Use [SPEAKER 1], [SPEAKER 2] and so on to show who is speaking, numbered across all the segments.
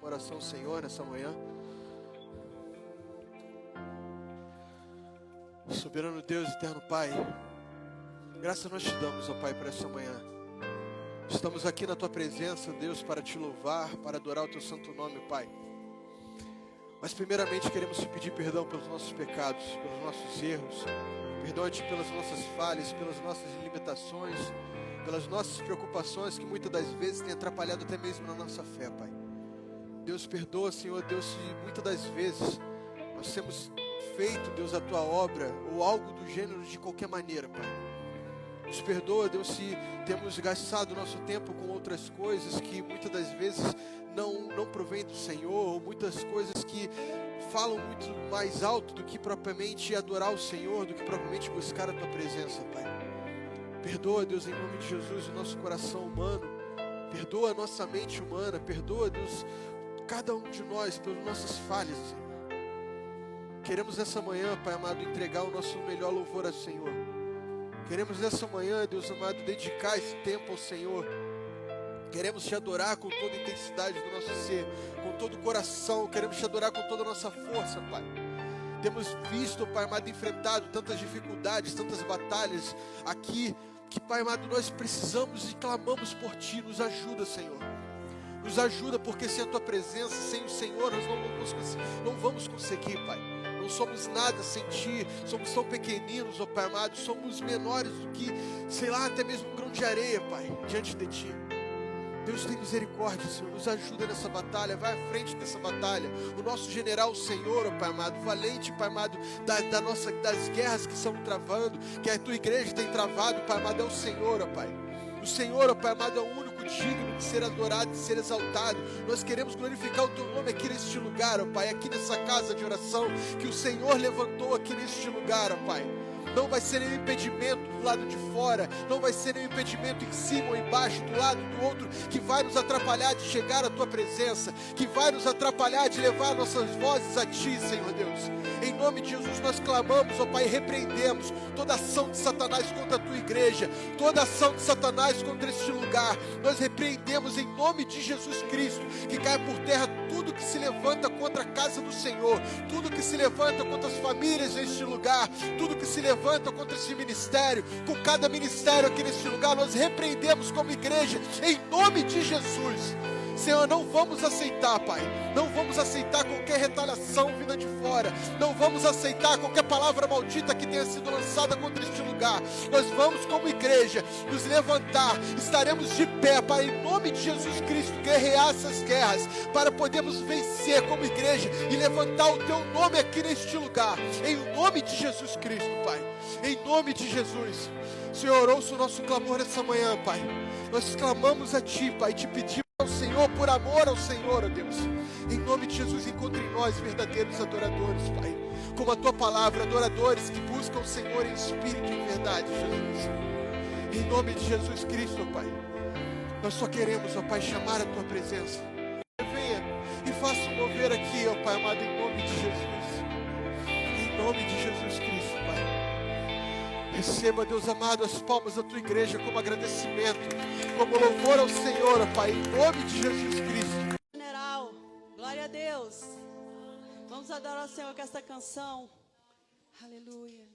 [SPEAKER 1] Oração ao Senhor nessa manhã. Soberano Deus, eterno Pai, graças nós te damos, ó Pai, por essa manhã. Estamos aqui na Tua presença, Deus, para Te louvar, para adorar o Teu santo nome, Pai. Mas primeiramente queremos Te pedir perdão pelos nossos pecados, pelos nossos erros. Perdoa-te pelas nossas falhas, pelas nossas limitações, pelas nossas preocupações que muitas das vezes têm atrapalhado até mesmo na nossa fé, Pai. Deus, perdoa, Senhor, Deus, se muitas das vezes nós temos feito, Deus, a Tua obra ou algo do gênero de qualquer maneira, Pai. Nos perdoa, Deus, se temos gastado nosso tempo com outras coisas que muitas das vezes não provém do Senhor, ou muitas coisas que falam muito mais alto do que propriamente adorar o Senhor, do que propriamente buscar a Tua presença, Pai. Perdoa, Deus, em nome de Jesus, o nosso coração humano. Perdoa a nossa mente humana. Perdoa, Deus, cada um de nós pelas nossas falhas, Senhor. Queremos nessa manhã, Pai amado, entregar o nosso melhor louvor ao Senhor. Queremos nessa manhã, Deus amado, dedicar esse tempo ao Senhor. Queremos Te adorar com toda a intensidade do nosso ser, com todo o coração. Queremos Te adorar com toda a nossa força, Pai. Temos visto, Pai amado, enfrentado tantas dificuldades, tantas batalhas aqui, que, Pai amado, nós precisamos e clamamos por Ti. Nos ajuda, Senhor. Nos ajuda, porque sem a Tua presença, sem o Senhor, nós não vamos conseguir, Pai. Não somos nada sem Ti, somos tão pequeninos, ó Pai amado, somos menores do que, sei lá, até mesmo um grão de areia, Pai, diante de Ti. Deus, tem misericórdia, Senhor, nos ajuda nessa batalha, vai à frente dessa batalha. O nosso general, o Senhor, ó Pai amado, valente, Pai amado, das guerras que estão travando, que a Tua igreja tem travado, Pai amado, é o Senhor, ó Pai. O Senhor, ó Pai amado, é o único digno de ser adorado, de ser exaltado. Nós queremos glorificar o Teu nome aqui neste lugar, ó Pai, aqui nessa casa de oração que o Senhor levantou aqui neste lugar, ó Pai. Não vai ser nenhum impedimento do lado de fora, não vai ser nenhum impedimento em cima ou embaixo, do lado do outro, que vai nos atrapalhar de chegar à Tua presença, que vai nos atrapalhar de levar nossas vozes a Ti, Senhor Deus. Em nome de Jesus nós clamamos, ó Pai, e repreendemos toda ação de Satanás contra a Tua igreja, toda ação de Satanás contra este lugar. Nós repreendemos em nome de Jesus Cristo, que caia por terra tudo que se levanta contra a casa do Senhor, tudo que se levanta contra as famílias neste lugar, tudo que se levanta contra esse ministério, com cada ministério aqui neste lugar, nós repreendemos como igreja, em nome de Jesus. Senhor, não vamos aceitar, Pai, não vamos aceitar qualquer retaliação vinda de fora, não vamos aceitar qualquer palavra maldita que tenha sido lançada contra este lugar. Nós vamos como igreja nos levantar, estaremos de pé, Pai, em nome de Jesus Cristo, guerrear essas guerras, para podermos vencer como igreja e levantar o Teu nome aqui neste lugar, em nome de Jesus Cristo, Pai, em nome de Jesus. Senhor, ouça o nosso clamor nessa manhã, Pai. Nós clamamos a Ti, Pai, te pedimos ao Senhor, por amor ao Senhor, ó Deus. Em nome de Jesus, encontre em nós verdadeiros adoradores, Pai. Como a Tua palavra, adoradores que buscam o Senhor em espírito e em verdade, Jesus. Em nome de Jesus Cristo, ó Pai. Nós só queremos, ó Pai, chamar a Tua presença. Venha e faça um mover aqui, ó Pai amado, em nome de Jesus. Em nome de Jesus Cristo, Pai. Receba, Deus amado, as palmas da Tua igreja como agradecimento, como louvor ao Senhor, ó Pai, em nome de Jesus Cristo.
[SPEAKER 2] General, glória a Deus. Vamos adorar o Senhor com esta canção. Aleluia.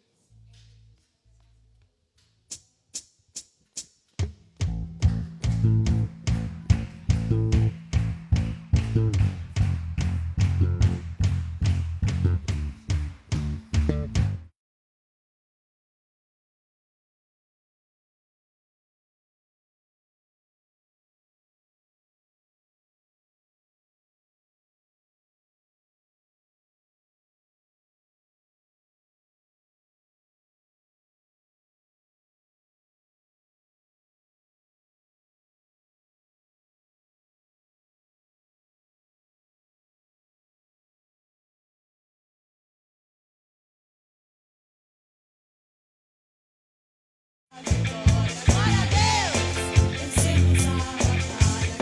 [SPEAKER 3] Glória a Deus, vencemos a batalha,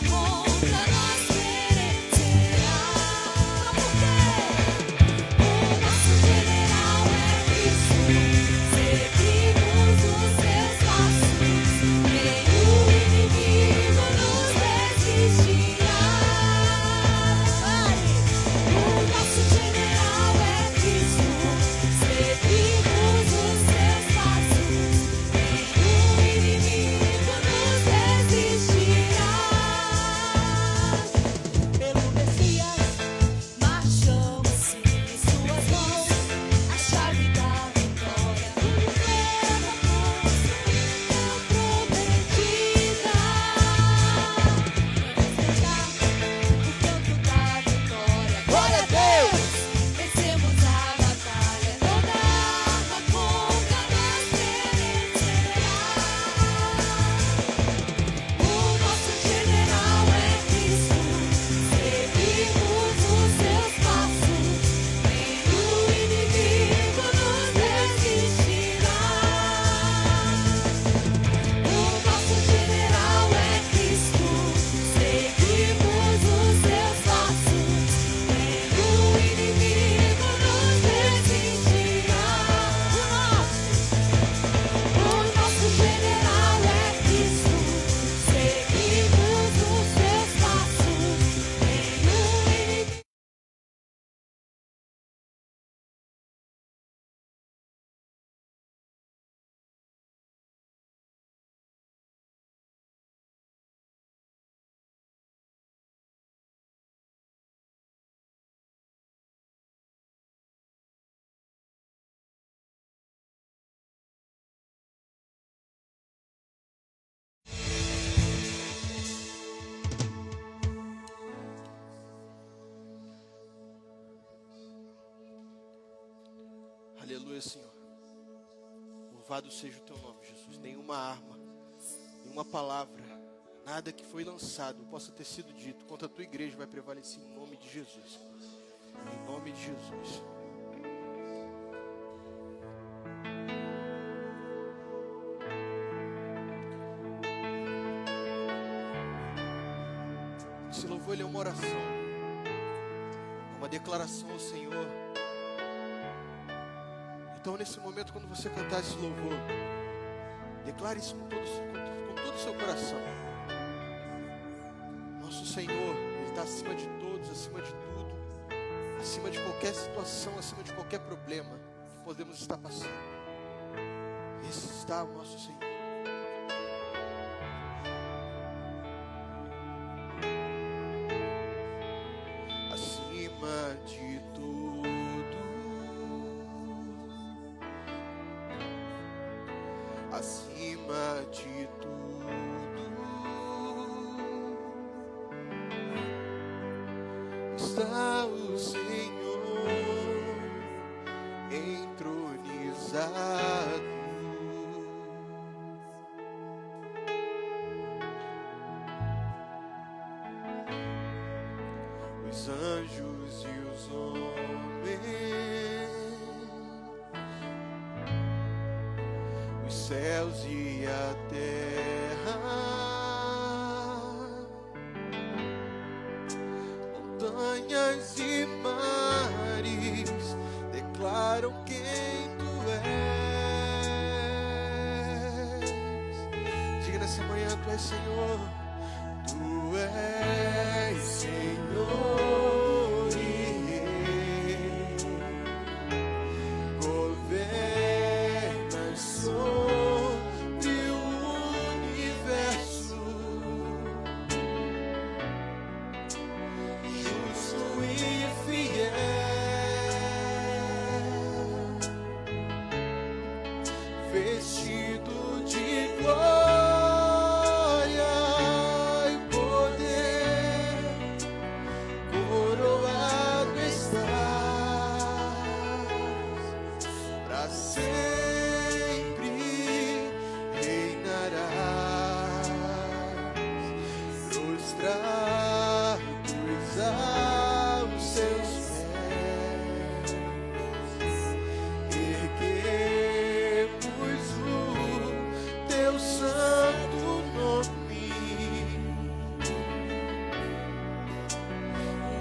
[SPEAKER 3] contra nós vencerá. O nosso general é Cristo, seguimos os seus passos, nenhum inimigo nos resistirá.
[SPEAKER 1] Aleluia, Senhor. Louvado seja o teu nome, Jesus. Nenhuma arma, nenhuma palavra, nada que foi lançado possa ter sido dito contra a tua igreja vai prevalecer em nome de Jesus. Em nome de Jesus. Esse louvor, ele é uma oração, é uma declaração ao Senhor. Então, nesse momento, quando você cantar esse louvor, declare isso com todo o seu coração. Nosso Senhor, Ele está acima de todos, acima de tudo, acima de qualquer situação, acima de qualquer problema que podemos estar passando. Esse está o nosso Senhor. Acima de tudo, acima de tudo, está o Senhor entronizado. Os anjos e os homens, os céus e a terra, montanhas e mares declaram quem tu és. Diga nessa manhã: tu és Senhor, tu és Senhor e Rei, governas sobre o universo, justo e fiel, vestido de glória e poder, coroado estás, para sempre reinarás, prostrados aos seus pés, erguemos o teu santo nome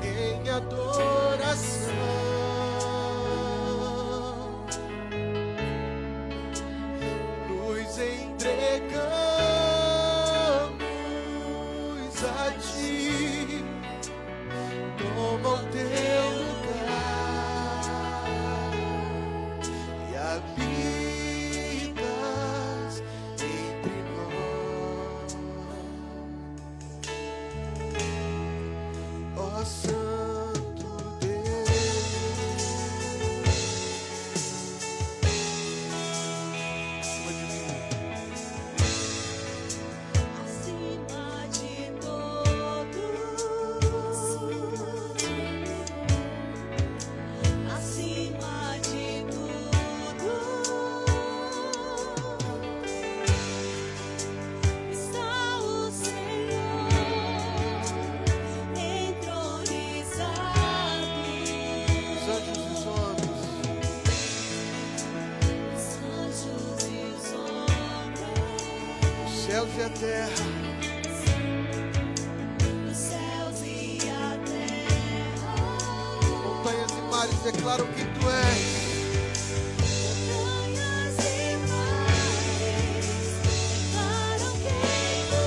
[SPEAKER 1] em adoração. Nos entregamos a ti, toma o teu lugar e habitas entre nós, ó Santo Deus. Acima de
[SPEAKER 3] Acima de tudo, está o Senhor entronizado.
[SPEAKER 1] os anjos e os homens,
[SPEAKER 3] Os anjos e os homens,
[SPEAKER 1] os céus e a terra,
[SPEAKER 3] os céus e a terra,
[SPEAKER 1] montanhas e mares declaram quem tu és.
[SPEAKER 3] montanhas e mares declaram quem tu és.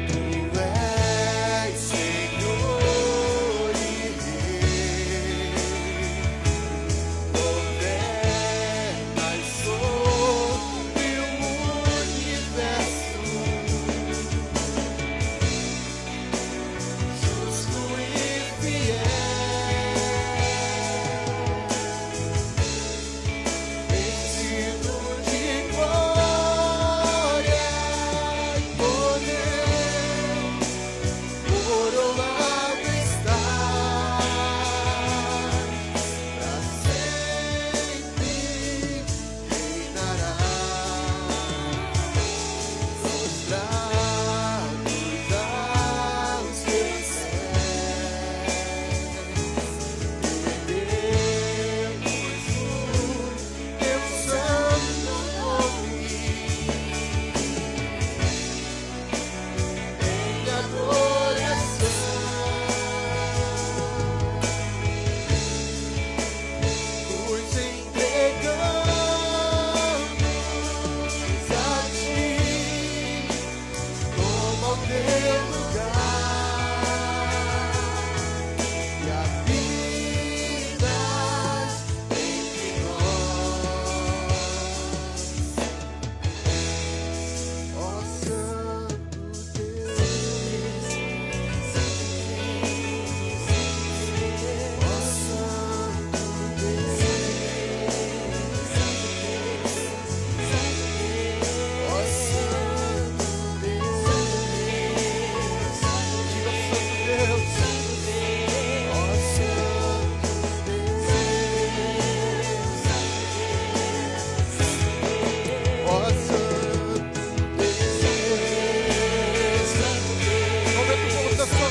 [SPEAKER 1] Tu és Senhor e Rei, governas sobre o universo,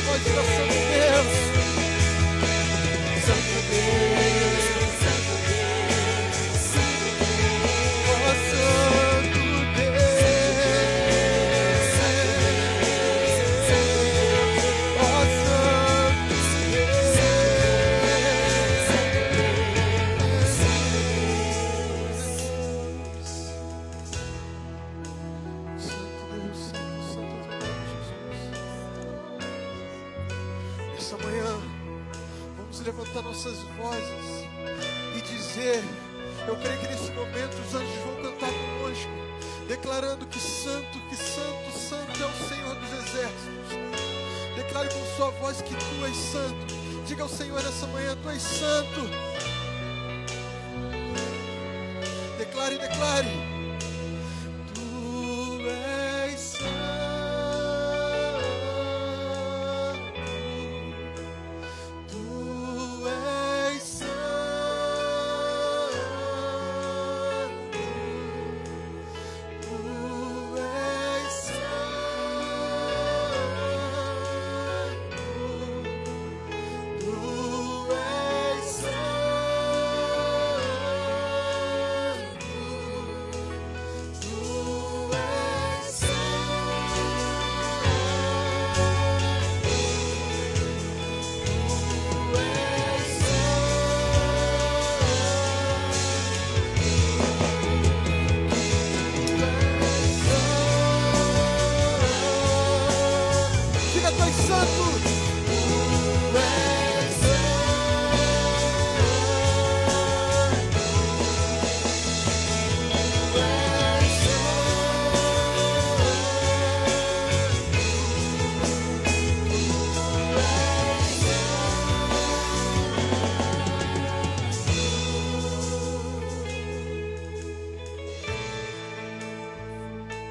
[SPEAKER 1] voz de oração de Deus.
[SPEAKER 3] Santo Deus, Santo Deus, Santo Deus.
[SPEAKER 1] Oh, Santo Deus. Oh, Santo Essa manhã, vamos levantar nossas vozes e dizer: eu creio que nesse momento os anjos vão cantar conosco, declarando que santo, santo é o Senhor dos exércitos. Declare com sua voz que tu és santo. Diga ao Senhor nessa manhã: tu és santo. Declare, declare. Tu és santo. Tu és santo. Tu és santo. Tu és Diga: tu és santo.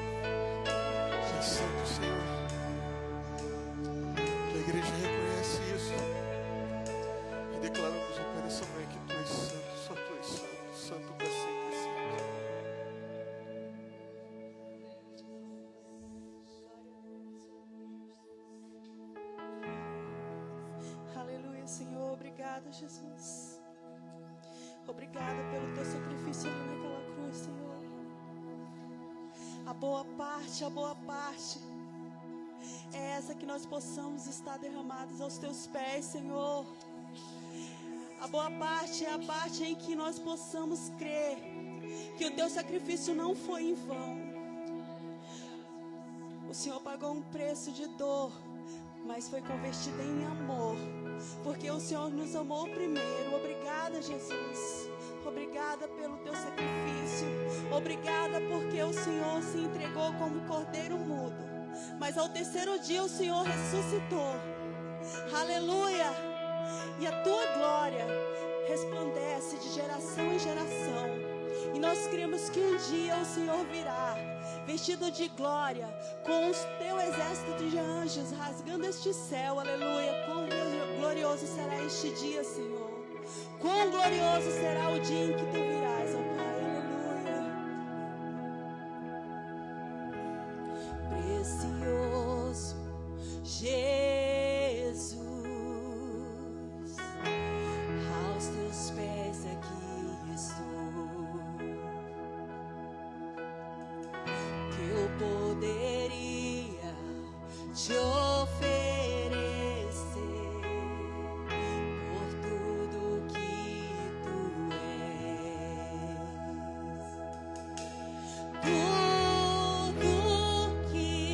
[SPEAKER 1] Tu és santo, Senhor. Que a igreja reconhece isso. E declaramos, ó Pai, nessa manhã que tu és santo, só tu és santo, santo para sempre, Senhor.
[SPEAKER 2] Aleluia, Senhor. Obrigada, Jesus. Obrigada pelo teu sacrifício ali naquela cruz, Senhor. A boa parte é essa, que nós possamos estar derramados aos teus pés, Senhor. A boa parte é a parte em que nós possamos crer que o teu sacrifício não foi em vão. O Senhor pagou um preço de dor, mas foi convertido em amor, porque o Senhor nos amou primeiro. Obrigada, Jesus. Obrigada pelo teu sacrifício. Obrigada porque o Senhor se entregou como cordeiro mudo, mas ao terceiro dia o Senhor ressuscitou. Aleluia. E a tua glória resplandece de geração em geração. E nós cremos que um dia o Senhor virá vestido de glória, com o teu exército de anjos rasgando este céu. Aleluia. Quão glorioso será este dia, Senhor. Quão glorioso será o dia em que tu virás, ó Pai. Aleluia. Precioso Jesus, aos teus pés aqui estou. Que eu poderia te oferecer por tudo que tu és. Tudo que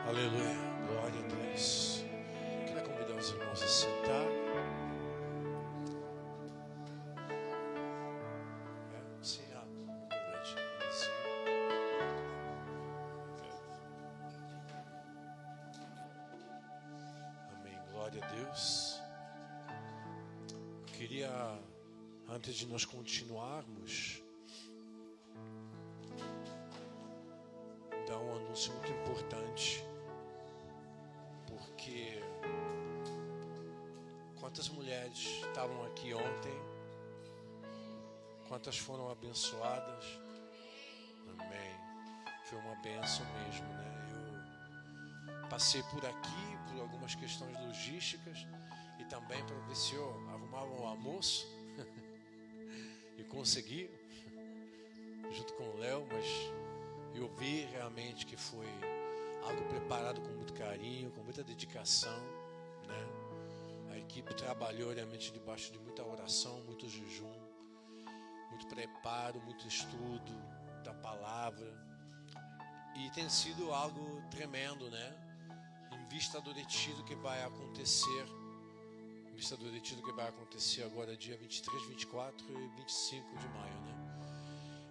[SPEAKER 4] Aleluia, glória a Deus. Quero convidar os irmãos a sentar. Sim, verdade. Amém, glória a Deus. Eu queria, antes de nós continuarmos, dar um anúncio muito importante. Porque quantas mulheres estavam aqui ontem, quantas foram abençoadas? Amém. Foi uma bênção mesmo, né? Eu passei por aqui por algumas questões logísticas e também para ver se eu arrumava um almoço e consegui, junto com o Léo, mas eu vi realmente que foi algo preparado com muito carinho, com muita dedicação, né? A equipe trabalhou realmente debaixo de muita oração, muito jejum, muito preparo, muito estudo da palavra. E tem sido algo tremendo, né? Em vista do retiro que vai acontecer, agora dia 23, 24 e 25 de maio, né?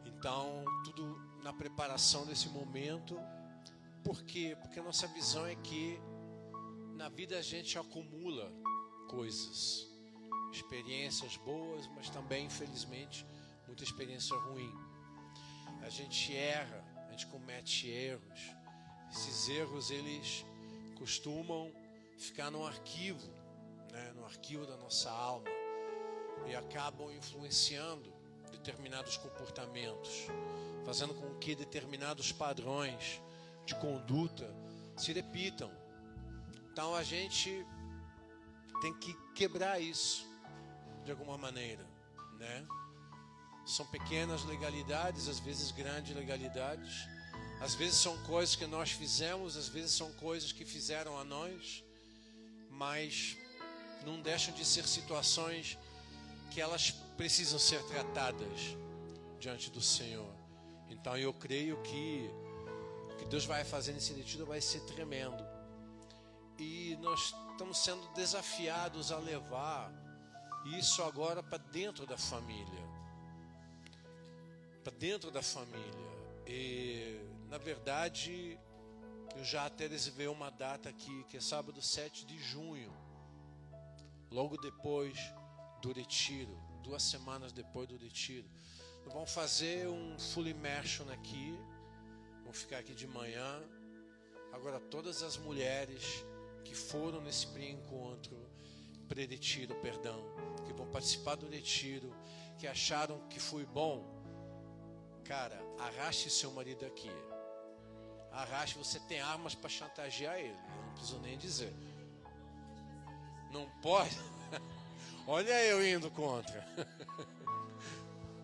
[SPEAKER 4] Então, tudo na preparação desse momento. Por quê? Porque a nossa visão é que na vida a gente acumula coisas, experiências boas, mas também, infelizmente, muita experiência ruim. A gente erra, a gente comete erros. Esses erros, eles costumam ficar no arquivo, né? No arquivo da nossa alma, e acabam influenciando determinados comportamentos, fazendo com que determinados padrões de conduta se repitam. Então a gente tem que quebrar isso de alguma maneira, né? São pequenas legalidades, às vezes grandes legalidades, às vezes são coisas que nós fizemos, às vezes são coisas que fizeram a nós, mas não deixam de ser situações que elas precisam ser tratadas diante do Senhor. Então eu creio que o que Deus vai fazer nesse retiro vai ser tremendo. E nós estamos sendo desafiados a levar isso agora para dentro da família. Para dentro da família. E, na verdade, eu já até reservei uma data aqui, que é sábado 7 de junho. Logo depois do retiro, 2 semanas depois do retiro. Nós vamos fazer um full immersion aqui. Vamos ficar aqui de manhã. Agora, todas as mulheres que foram nesse pré-retiro, que vão participar do retiro, que acharam que foi bom, cara, arraste seu marido aqui. Arraste, você tem armas para chantagear ele, eu não preciso nem dizer. Não pode. Olha eu indo contra.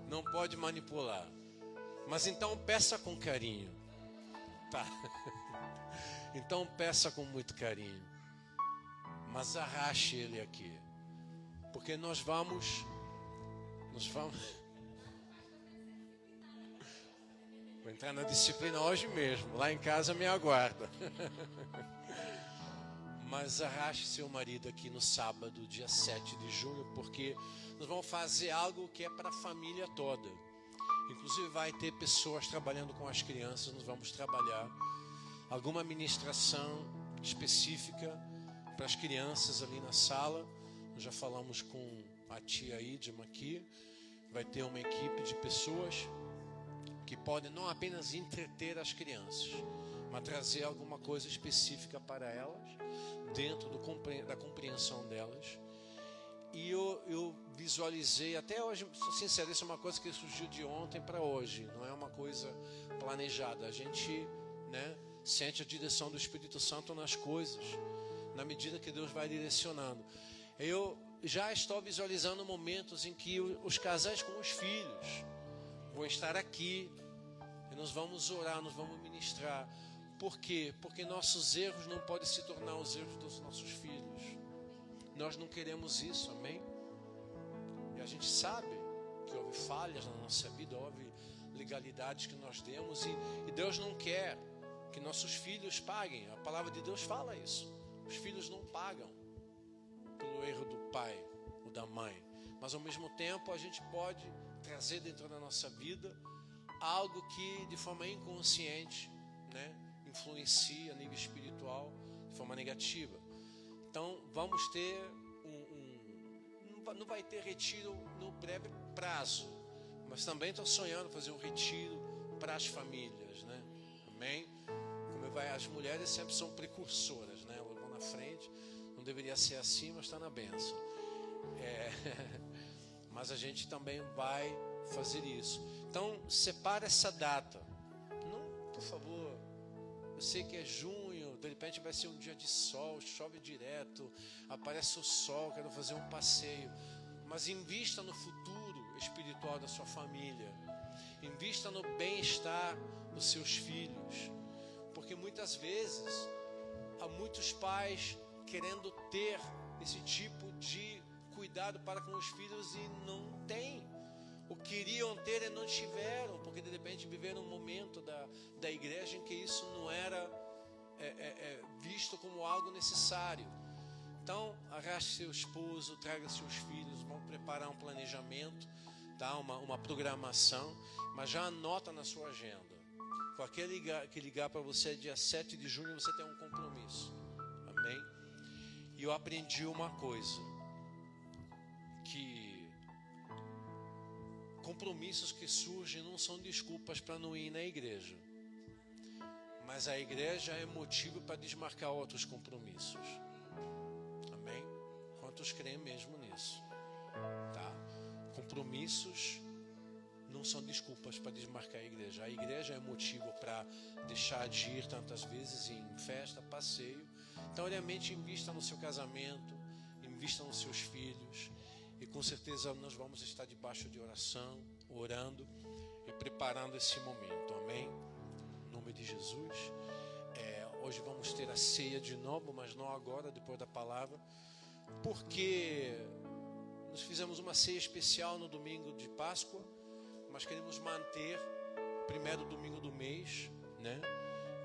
[SPEAKER 4] Não pode manipular. Mas então peça com carinho. Tá. Então peça com muito carinho. Mas arraste ele aqui. Porque nós vamos. Vou entrar na disciplina hoje mesmo. Lá em casa me aguarda. Mas arraste seu marido aqui no sábado, dia 7 de junho, porque nós vamos fazer algo que é para a família toda. Inclusive vai ter pessoas trabalhando com as crianças, nós vamos trabalhar alguma ministração específica para as crianças ali na sala. Nós já falamos com a tia Idma aqui. Vai ter uma equipe de pessoas que podem não apenas entreter as crianças, mas trazer alguma coisa específica para elas, dentro da compreensão delas. E eu visualizei, até hoje, sou sincero, isso é uma coisa que surgiu de ontem para hoje, não é uma coisa planejada. A gente, né, sente a direção do Espírito Santo nas coisas, na medida que Deus vai direcionando. Eu já estou visualizando momentos em que os casais com os filhos vão estar aqui, e nós vamos orar, nós vamos ministrar. Por quê? Porque nossos erros não podem se tornar os erros dos nossos filhos. Nós não queremos isso, amém? E a gente sabe que houve falhas na nossa vida, houve legalidades que nós demos, e Deus não quer que nossos filhos paguem. A palavra de Deus fala isso. Os filhos não pagam pelo erro do pai ou da mãe, mas ao mesmo tempo a gente pode trazer dentro da nossa vida algo que de forma inconsciente, né, influencia a nível espiritual de forma negativa. Então vamos ter não vai ter retiro no breve prazo, mas também estou sonhando fazer um retiro para as famílias, né? Amém? As mulheres sempre são precursoras, né? Elas vão na frente. Não deveria ser assim, mas está na bênção. Mas a gente também vai fazer isso. Então, separa essa data. Não, por favor. Eu sei que é junho, de repente vai ser um dia de sol, chove direto, aparece o sol, quero fazer um passeio. Mas invista no futuro espiritual da sua família. Invista no bem-estar dos seus filhos. Porque muitas vezes há muitos pais querendo ter esse tipo de cuidado para com os filhos e não tem. O queriam ter e não tiveram, porque de repente viveram um momento da igreja em que isso não era visto como algo necessário. Então, arraste seu esposo, traga seus filhos, vão preparar um planejamento, tá? uma programação, mas já anota na sua agenda. Qualquer que ligar para você, dia 7 de junho, você tem um compromisso. Amém? E eu aprendi uma coisa, que compromissos que surgem não são desculpas para não ir na igreja, mas a igreja é motivo para desmarcar outros compromissos. Amém? Quantos creem mesmo nisso? Tá? Compromissos não são desculpas para desmarcar a igreja. A igreja é motivo para deixar de ir tantas vezes em festa, passeio. Então, realmente, invista no seu casamento, invista nos seus filhos. E com certeza nós vamos estar debaixo de oração, orando e preparando esse momento. Amém? Em nome de Jesus. Hoje vamos ter a ceia de novo, mas não agora, depois da palavra. Porque nós fizemos uma ceia especial no domingo de Páscoa, mas queremos manter o primeiro domingo do mês, né?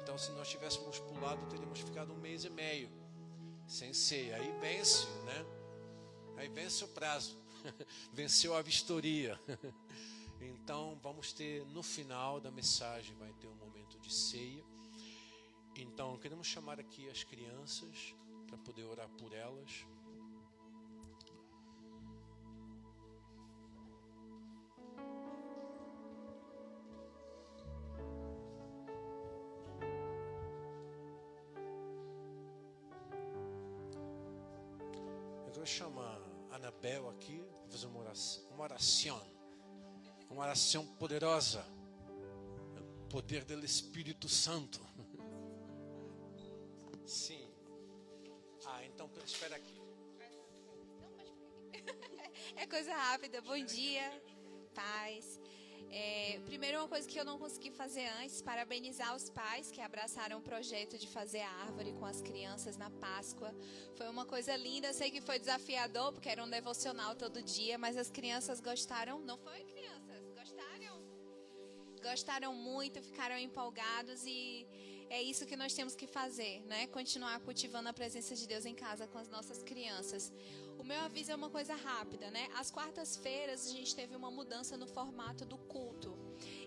[SPEAKER 4] Então, se nós tivéssemos pulado, teríamos ficado 1 mês e meio sem ceia. Aí vence, né? Aí vence o prazo, venceu a vistoria. Então, vamos ter no final da mensagem, vai ter um momento de ceia. Então, queremos chamar aqui as crianças para poder orar por elas. Eu vou chamar a Anabel aqui para fazer uma oração poderosa, o poder do Espírito Santo. Sim. Então espera aqui.
[SPEAKER 5] É coisa rápida. Bom dia, paz. Primeiro, uma coisa que eu não consegui fazer antes, parabenizar os pais que abraçaram o projeto de fazer a árvore com as crianças na Páscoa. Foi uma coisa linda. Sei que foi desafiador, porque era um devocional todo dia, mas as crianças gostaram. Não foi, crianças? Gostaram? Gostaram muito, ficaram empolgados e é isso que nós temos que fazer, né? Continuar cultivando a presença de Deus em casa com as nossas crianças. O meu aviso é uma coisa rápida, né? Às quartas-feiras a gente teve uma mudança no formato do culto.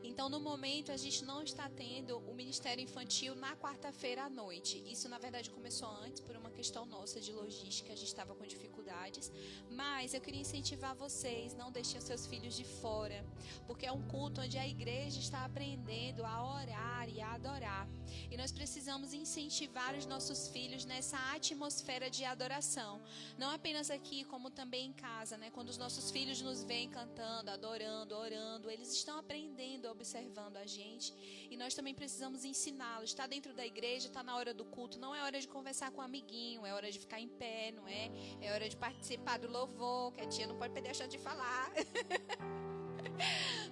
[SPEAKER 5] Então, no momento, a gente não está tendo o Ministério Infantil na quarta-feira à noite. Isso, na verdade, começou antes por uma questão nossa de logística. A gente estava com dificuldades. Mas eu queria incentivar vocês, não deixem os seus filhos de fora. Porque é um culto onde a igreja está aprendendo a orar e a adorar. E nós precisamos incentivar os nossos filhos nessa atmosfera de adoração. Não apenas aqui, como também em casa, né? Quando os nossos filhos nos veem cantando, adorando, orando, eles estão aprendendo, observando a gente. E nós também precisamos ensiná-los. Está dentro da igreja, está na hora do culto. Não é hora de conversar com um amiguinho, é hora de ficar em pé, não é? É hora de participar do louvor, que a tia não pode perder a chance de falar.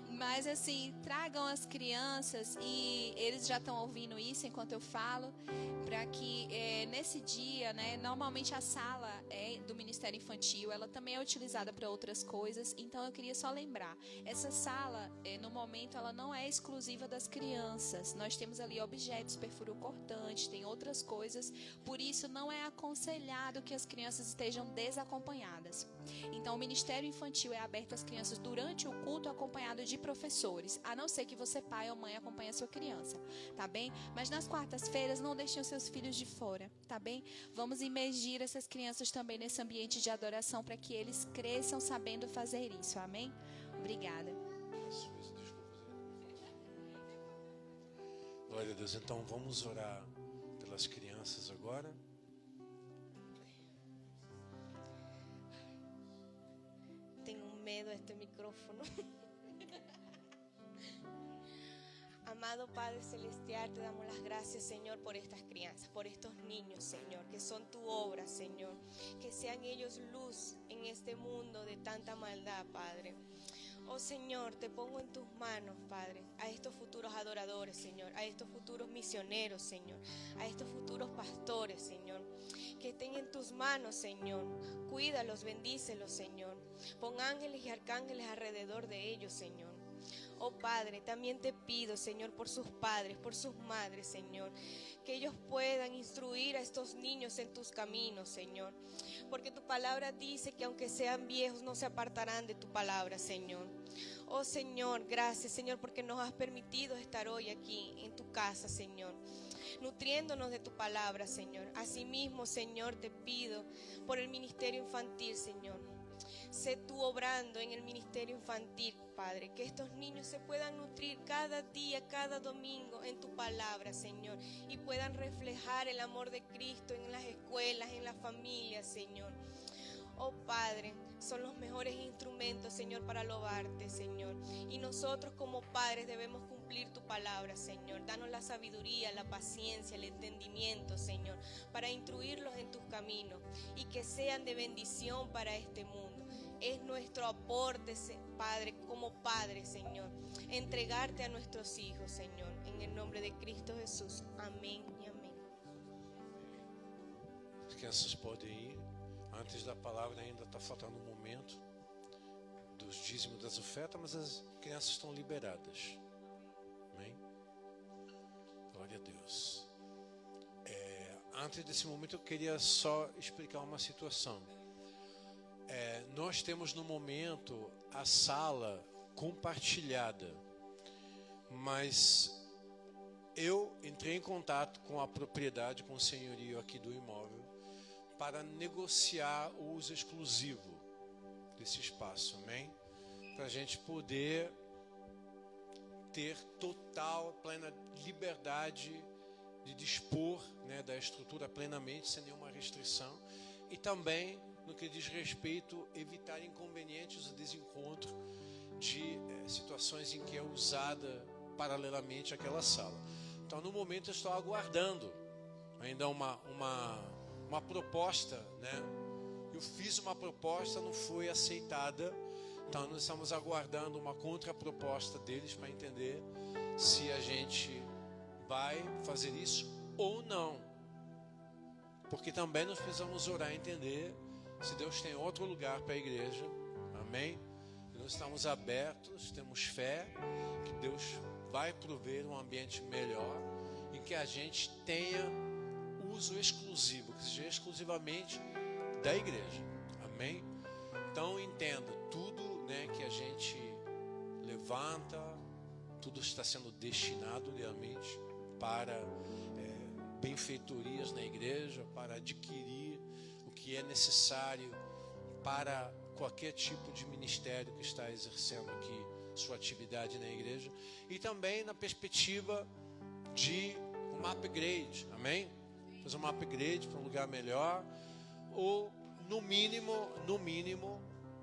[SPEAKER 5] Mas assim, tragam as crianças, e eles já estão ouvindo isso enquanto eu falo, para para que nesse dia, né, normalmente a sala do Ministério Infantil, ela também é utilizada para outras coisas, então eu queria só lembrar, essa sala, no momento, ela não é exclusiva das crianças, nós temos ali objetos, perfuro cortante, tem outras coisas, por isso não é aconselhado que as crianças estejam desacompanhadas. Então o Ministério Infantil é aberto às crianças durante o culto acompanhado de professores, a não ser que você, pai ou mãe, acompanhe a sua criança, tá bem? Mas nas quartas-feiras não deixem os seus filhos de fora, tá bem? Vamos imergir essas crianças também nesse ambiente de adoração para que eles cresçam sabendo fazer isso, amém? Obrigada.
[SPEAKER 4] Glória a Deus. Então vamos orar pelas crianças agora.
[SPEAKER 6] Tengo medo a este micrófono. Amado Padre Celestial, te damos las gracias, Señor, por estas crianzas, por estos niños, Señor, que son tu obra, Señor. Que sean ellos luz en este mundo de tanta maldad, Padre. Oh Señor, te pongo en tus manos, Padre, a estos futuros adoradores, Señor, a estos futuros misioneros, Señor, a estos futuros pastores, Señor, que estén en tus manos, Señor. Cuídalos, bendícelos, Señor. Pon ángeles y arcángeles alrededor de ellos, Señor. Oh Padre, también te pido, Señor, por sus padres, por sus madres, Señor, que ellos puedan instruir a estos niños en tus caminos, Señor, porque tu palabra dice que aunque sean viejos no se apartarán de tu palabra, Señor. Oh Señor, gracias, Señor, porque nos has permitido estar hoy aquí en tu casa, Señor, nutriéndonos de tu palabra, Señor. Asimismo, Señor, te pido por el ministerio infantil, Señor. Sé tú obrando en el ministerio infantil, Padre, que estos niños se puedan nutrir cada día, cada domingo en tu palabra, Señor, y puedan reflejar el amor de Cristo en las escuelas, en las familias, Señor. Oh Padre, son los mejores instrumentos, Señor, para alabarte, Señor. Y nosotros como padres debemos cumplir tu palabra, Señor. Danos la sabiduría, la paciencia, el entendimiento, Señor, para instruirlos en tus caminos y que sean de bendición para este mundo. Es nuestro aporte, Padre, como Padre, Señor, entregarte a nuestros hijos, Señor, en el nombre de Cristo Jesús. Amém e amém.
[SPEAKER 4] As crianças podem ir. Antes da palavra ainda está faltando um momento dos dízimos das ofertas, mas as crianças estão liberadas. Amém? Glória a Deus. Antes desse momento eu queria só explicar uma situação. Nós temos no momento a sala compartilhada, mas eu entrei em contato com a propriedade, com o senhorio aqui do imóvel, para negociar o uso exclusivo desse espaço, amém? Para a gente poder ter total, plena liberdade de dispor, né, da estrutura plenamente, sem nenhuma restrição, e também, no que diz respeito, evitar inconvenientes ou desencontro de situações em que é usada paralelamente àquela sala. Então, no momento, eu estou aguardando ainda uma proposta, né? Eu fiz uma proposta, não foi aceitada, então nós estamos aguardando uma contraproposta deles para entender se a gente vai fazer isso ou não, porque também nós precisamos orar e entender se Deus tem outro lugar para a igreja, amém? Nós estamos abertos, temos fé que Deus vai prover um ambiente melhor e que a gente tenha uso exclusivo, que seja exclusivamente da igreja, amém? Então entenda, tudo, né, que a gente levanta, tudo está sendo destinado realmente para benfeitorias na igreja, para adquirir o que é necessário para qualquer tipo de ministério que está exercendo aqui sua atividade na igreja, e também na perspectiva de um upgrade, amém? Fazer um upgrade para um lugar melhor, ou no mínimo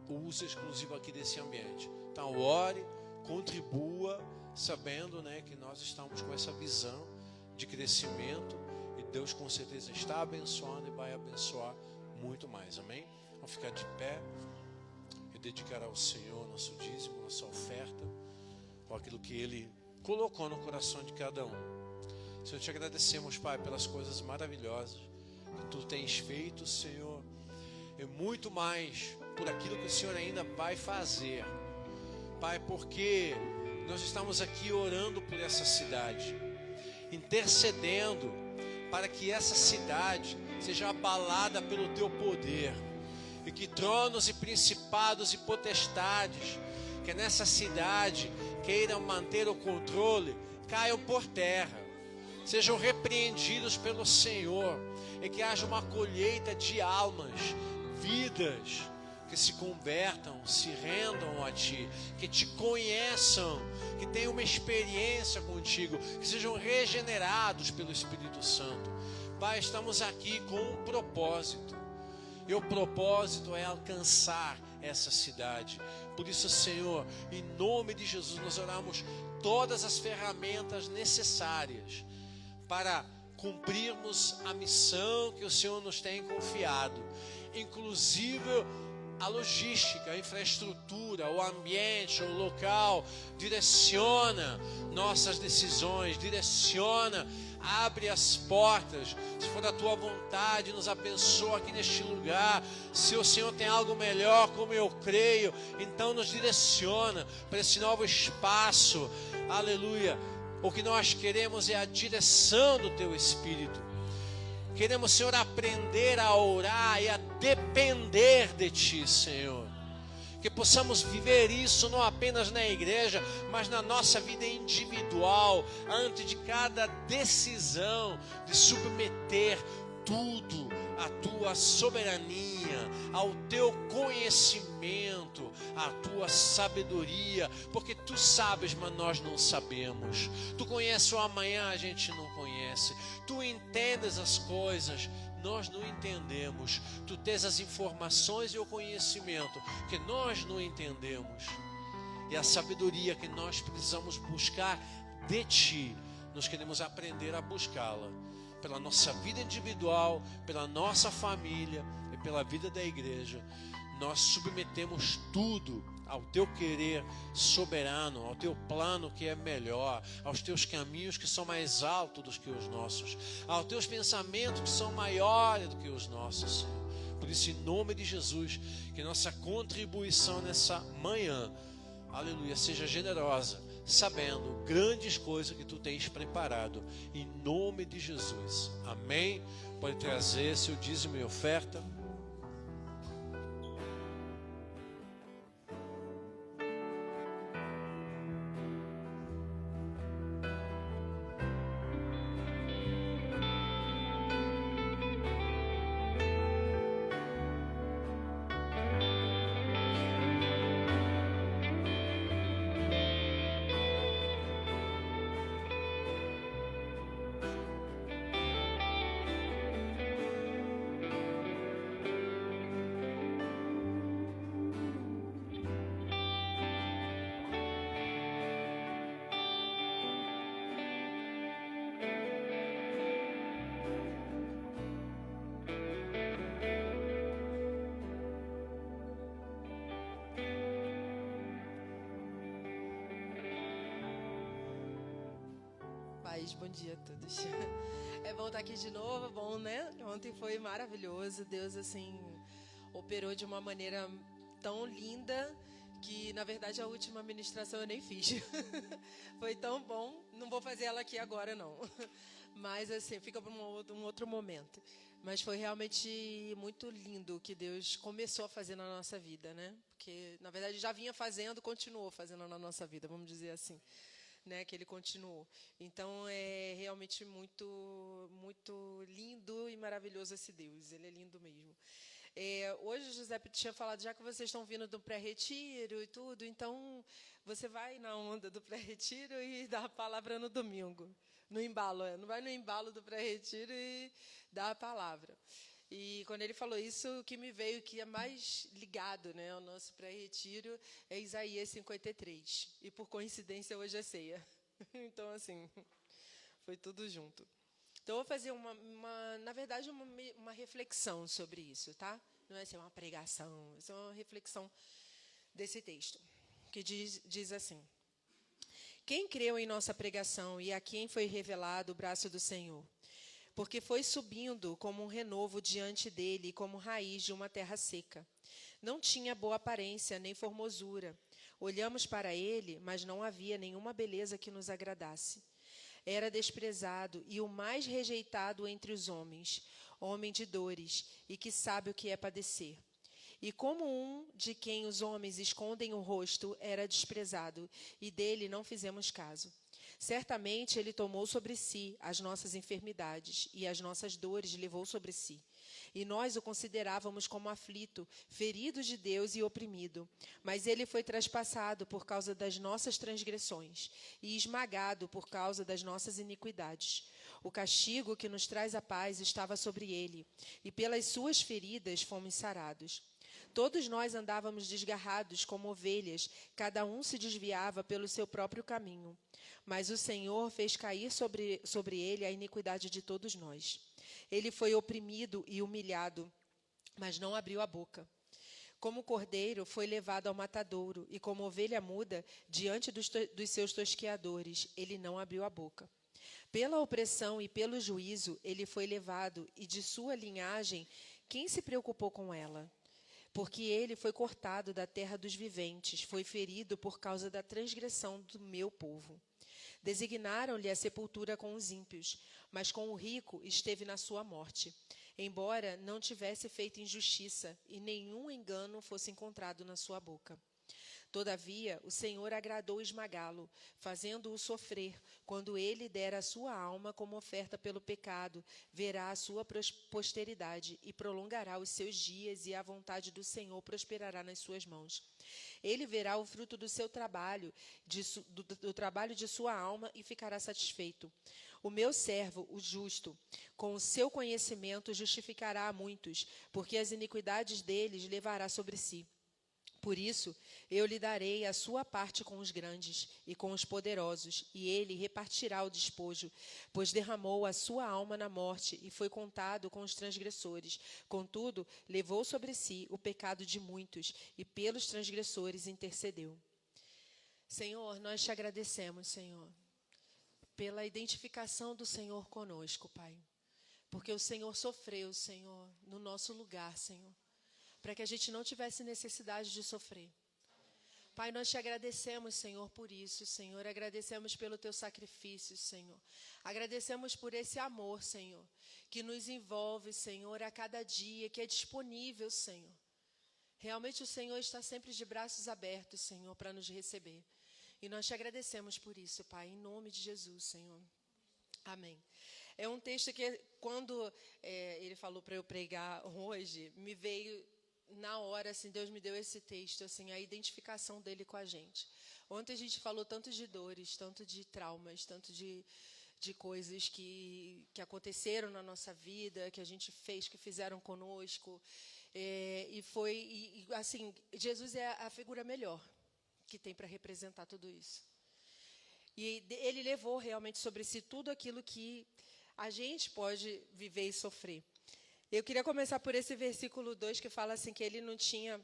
[SPEAKER 4] o uso exclusivo aqui desse ambiente. Então ore, contribua, sabendo, né, que nós estamos com essa visão de crescimento e Deus com certeza está abençoando e vai abençoar muito mais, amém? Vamos ficar de pé e dedicar ao Senhor nosso dízimo, nossa oferta, com aquilo que Ele colocou no coração de cada um. Senhor, te agradecemos, Pai, pelas coisas maravilhosas que Tu tens feito, Senhor, e muito mais por aquilo que o Senhor ainda vai fazer. Pai, porque nós estamos aqui orando por essa cidade, intercedendo para que essa cidade seja abalada pelo Teu poder, e que tronos e principados e potestades que nessa cidade queiram manter o controle caiam por terra, sejam repreendidos pelo Senhor, e que haja uma colheita de almas, vidas que se convertam, se rendam a Ti, que Te conheçam, que tenham uma experiência contigo, que sejam regenerados pelo Espírito Santo. Pai, estamos aqui com um propósito, e o propósito é alcançar essa cidade. Por isso, Senhor, em nome de Jesus, nós oramos todas as ferramentas necessárias para cumprirmos a missão que o Senhor nos tem confiado, inclusive a logística, a infraestrutura, o ambiente, o local. Direciona nossas decisões, direciona, abre as portas. Se for da Tua vontade, nos abençoa aqui neste lugar. Se o Senhor tem algo melhor, como eu creio, então nos direciona para esse novo espaço. Aleluia. O que nós queremos é a direção do Teu Espírito. Queremos, Senhor, aprender a orar e a depender de Ti, Senhor. Que possamos viver isso não apenas na igreja, mas na nossa vida individual, antes de cada decisão, de submeter tudo à Tua soberania, ao Teu conhecimento, à Tua sabedoria, porque Tu sabes, mas nós não sabemos. Tu conheces o amanhã, a gente não conhece. Tu entendes as coisas, nós não entendemos. Tu tens as informações e o conhecimento que nós não entendemos. E a sabedoria que nós precisamos buscar de Ti, nós queremos aprender a buscá-la pela nossa vida individual, pela nossa família e pela vida da igreja. Nós submetemos tudo ao Teu querer soberano, ao Teu plano que é melhor, aos Teus caminhos que são mais altos do que os nossos, aos Teus pensamentos que são maiores do que os nossos, Senhor. Por isso, em nome de Jesus, que nossa contribuição nessa manhã, aleluia, seja generosa, sabendo grandes coisas que Tu tens preparado, em nome de Jesus. Amém? Pode trazer seu dízimo e oferta.
[SPEAKER 7] Bom dia a todos. É bom estar aqui de novo, é bom, né? Ontem foi maravilhoso. Deus, assim, operou de uma maneira tão linda que, na verdade, a última ministração eu nem fiz. Foi tão bom. Não vou fazer ela aqui agora, não. Mas, assim, fica para um outro momento. Mas foi realmente muito lindo o que Deus começou a fazer na nossa vida, né? Porque, na verdade, já vinha fazendo, continuou fazendo na nossa vida, vamos dizer assim. Né, que Ele continuou. Então é realmente muito, muito lindo e maravilhoso esse Deus. Ele é lindo mesmo. Hoje o José tinha falado, já que vocês estão vindo do pré-retiro e tudo, então você vai na onda do pré-retiro e dá a palavra no domingo. No embalo, não vai no embalo do pré-retiro e dá a palavra. E quando ele falou isso, o que me veio, que é mais ligado, né, ao nosso pré-retiro, é Isaías 53. E, por coincidência, hoje é ceia. Então, assim, foi tudo junto. Então, eu vou fazer, na verdade, uma reflexão sobre isso, tá? Não é assim, uma pregação, é uma reflexão desse texto, que diz assim, Quem creu em nossa pregação e a quem foi revelado o braço do Senhor? Porque foi subindo como um renovo diante dele, como raiz de uma terra seca. Não tinha boa aparência, nem formosura. Olhamos para ele, mas não havia nenhuma beleza que nos agradasse. Era desprezado e o mais rejeitado entre os homens, homem de dores e que sabe o que é padecer. E como um de quem os homens escondem o rosto, era desprezado, e dele não fizemos caso. Certamente ele tomou sobre si as nossas enfermidades, e as nossas dores levou sobre si. E nós o considerávamos como aflito, ferido de Deus e oprimido. Mas ele foi traspassado por causa das nossas transgressões, e esmagado por causa das nossas iniquidades. O castigo que nos traz a paz estava sobre ele, e pelas suas feridas fomos sarados. Todos nós andávamos desgarrados como ovelhas, cada um se desviava pelo seu próprio caminho. Mas o Senhor fez cair sobre ele a iniquidade de todos nós. Ele foi oprimido e humilhado, mas não abriu a boca. Como cordeiro foi levado ao matadouro, e como ovelha muda diante dos seus tosqueadores, ele não abriu a boca. Pela opressão e pelo juízo ele foi levado, e de sua linhagem, quem se preocupou com ela? Porque ele foi cortado da terra dos viventes, foi ferido por causa da transgressão do meu povo. Designaram-lhe a sepultura com os ímpios, mas com o rico esteve na sua morte, embora não tivesse feito injustiça e nenhum engano fosse encontrado na sua boca. Todavia, o Senhor agradou esmagá-lo, fazendo-o sofrer. Quando ele der a sua alma como oferta pelo pecado, verá a sua posteridade e prolongará os seus dias, e a vontade do Senhor prosperará nas suas mãos. Ele verá o fruto do seu trabalho, do trabalho de sua alma, e ficará satisfeito. O meu servo, o justo, com o seu conhecimento justificará a muitos, porque as iniquidades deles levará sobre si. Por isso, eu lhe darei a sua parte com os grandes e com os poderosos, e ele repartirá o despojo, pois derramou a sua alma na morte e foi contado com os transgressores. Contudo, levou sobre si o pecado de muitos e pelos transgressores intercedeu. Senhor, nós te agradecemos, Senhor, pela identificação do Senhor conosco, Pai. Porque o Senhor sofreu, Senhor, no nosso lugar, Senhor, para que a gente não tivesse necessidade de sofrer. Pai, nós te agradecemos, Senhor, por isso, Senhor. Agradecemos pelo teu sacrifício, Senhor. Agradecemos por esse amor, Senhor, que nos envolve, Senhor, a cada dia, que é disponível, Senhor. Realmente o Senhor está sempre de braços abertos, Senhor, para nos receber. E nós te agradecemos por isso, Pai, em nome de Jesus, Senhor. Amém. É um texto que, quando ele falou para eu pregar hoje, me veio na hora, assim, Deus me deu esse texto, assim, a identificação dele com a gente. Ontem a gente falou tanto de dores, tanto de traumas, tanto de coisas que aconteceram na nossa vida, que a gente fez, que fizeram conosco. Assim, Jesus é a figura melhor que tem para representar tudo isso. E ele levou realmente sobre si tudo aquilo que a gente pode viver e sofrer. Eu queria começar por esse versículo 2, que fala assim, que ele não tinha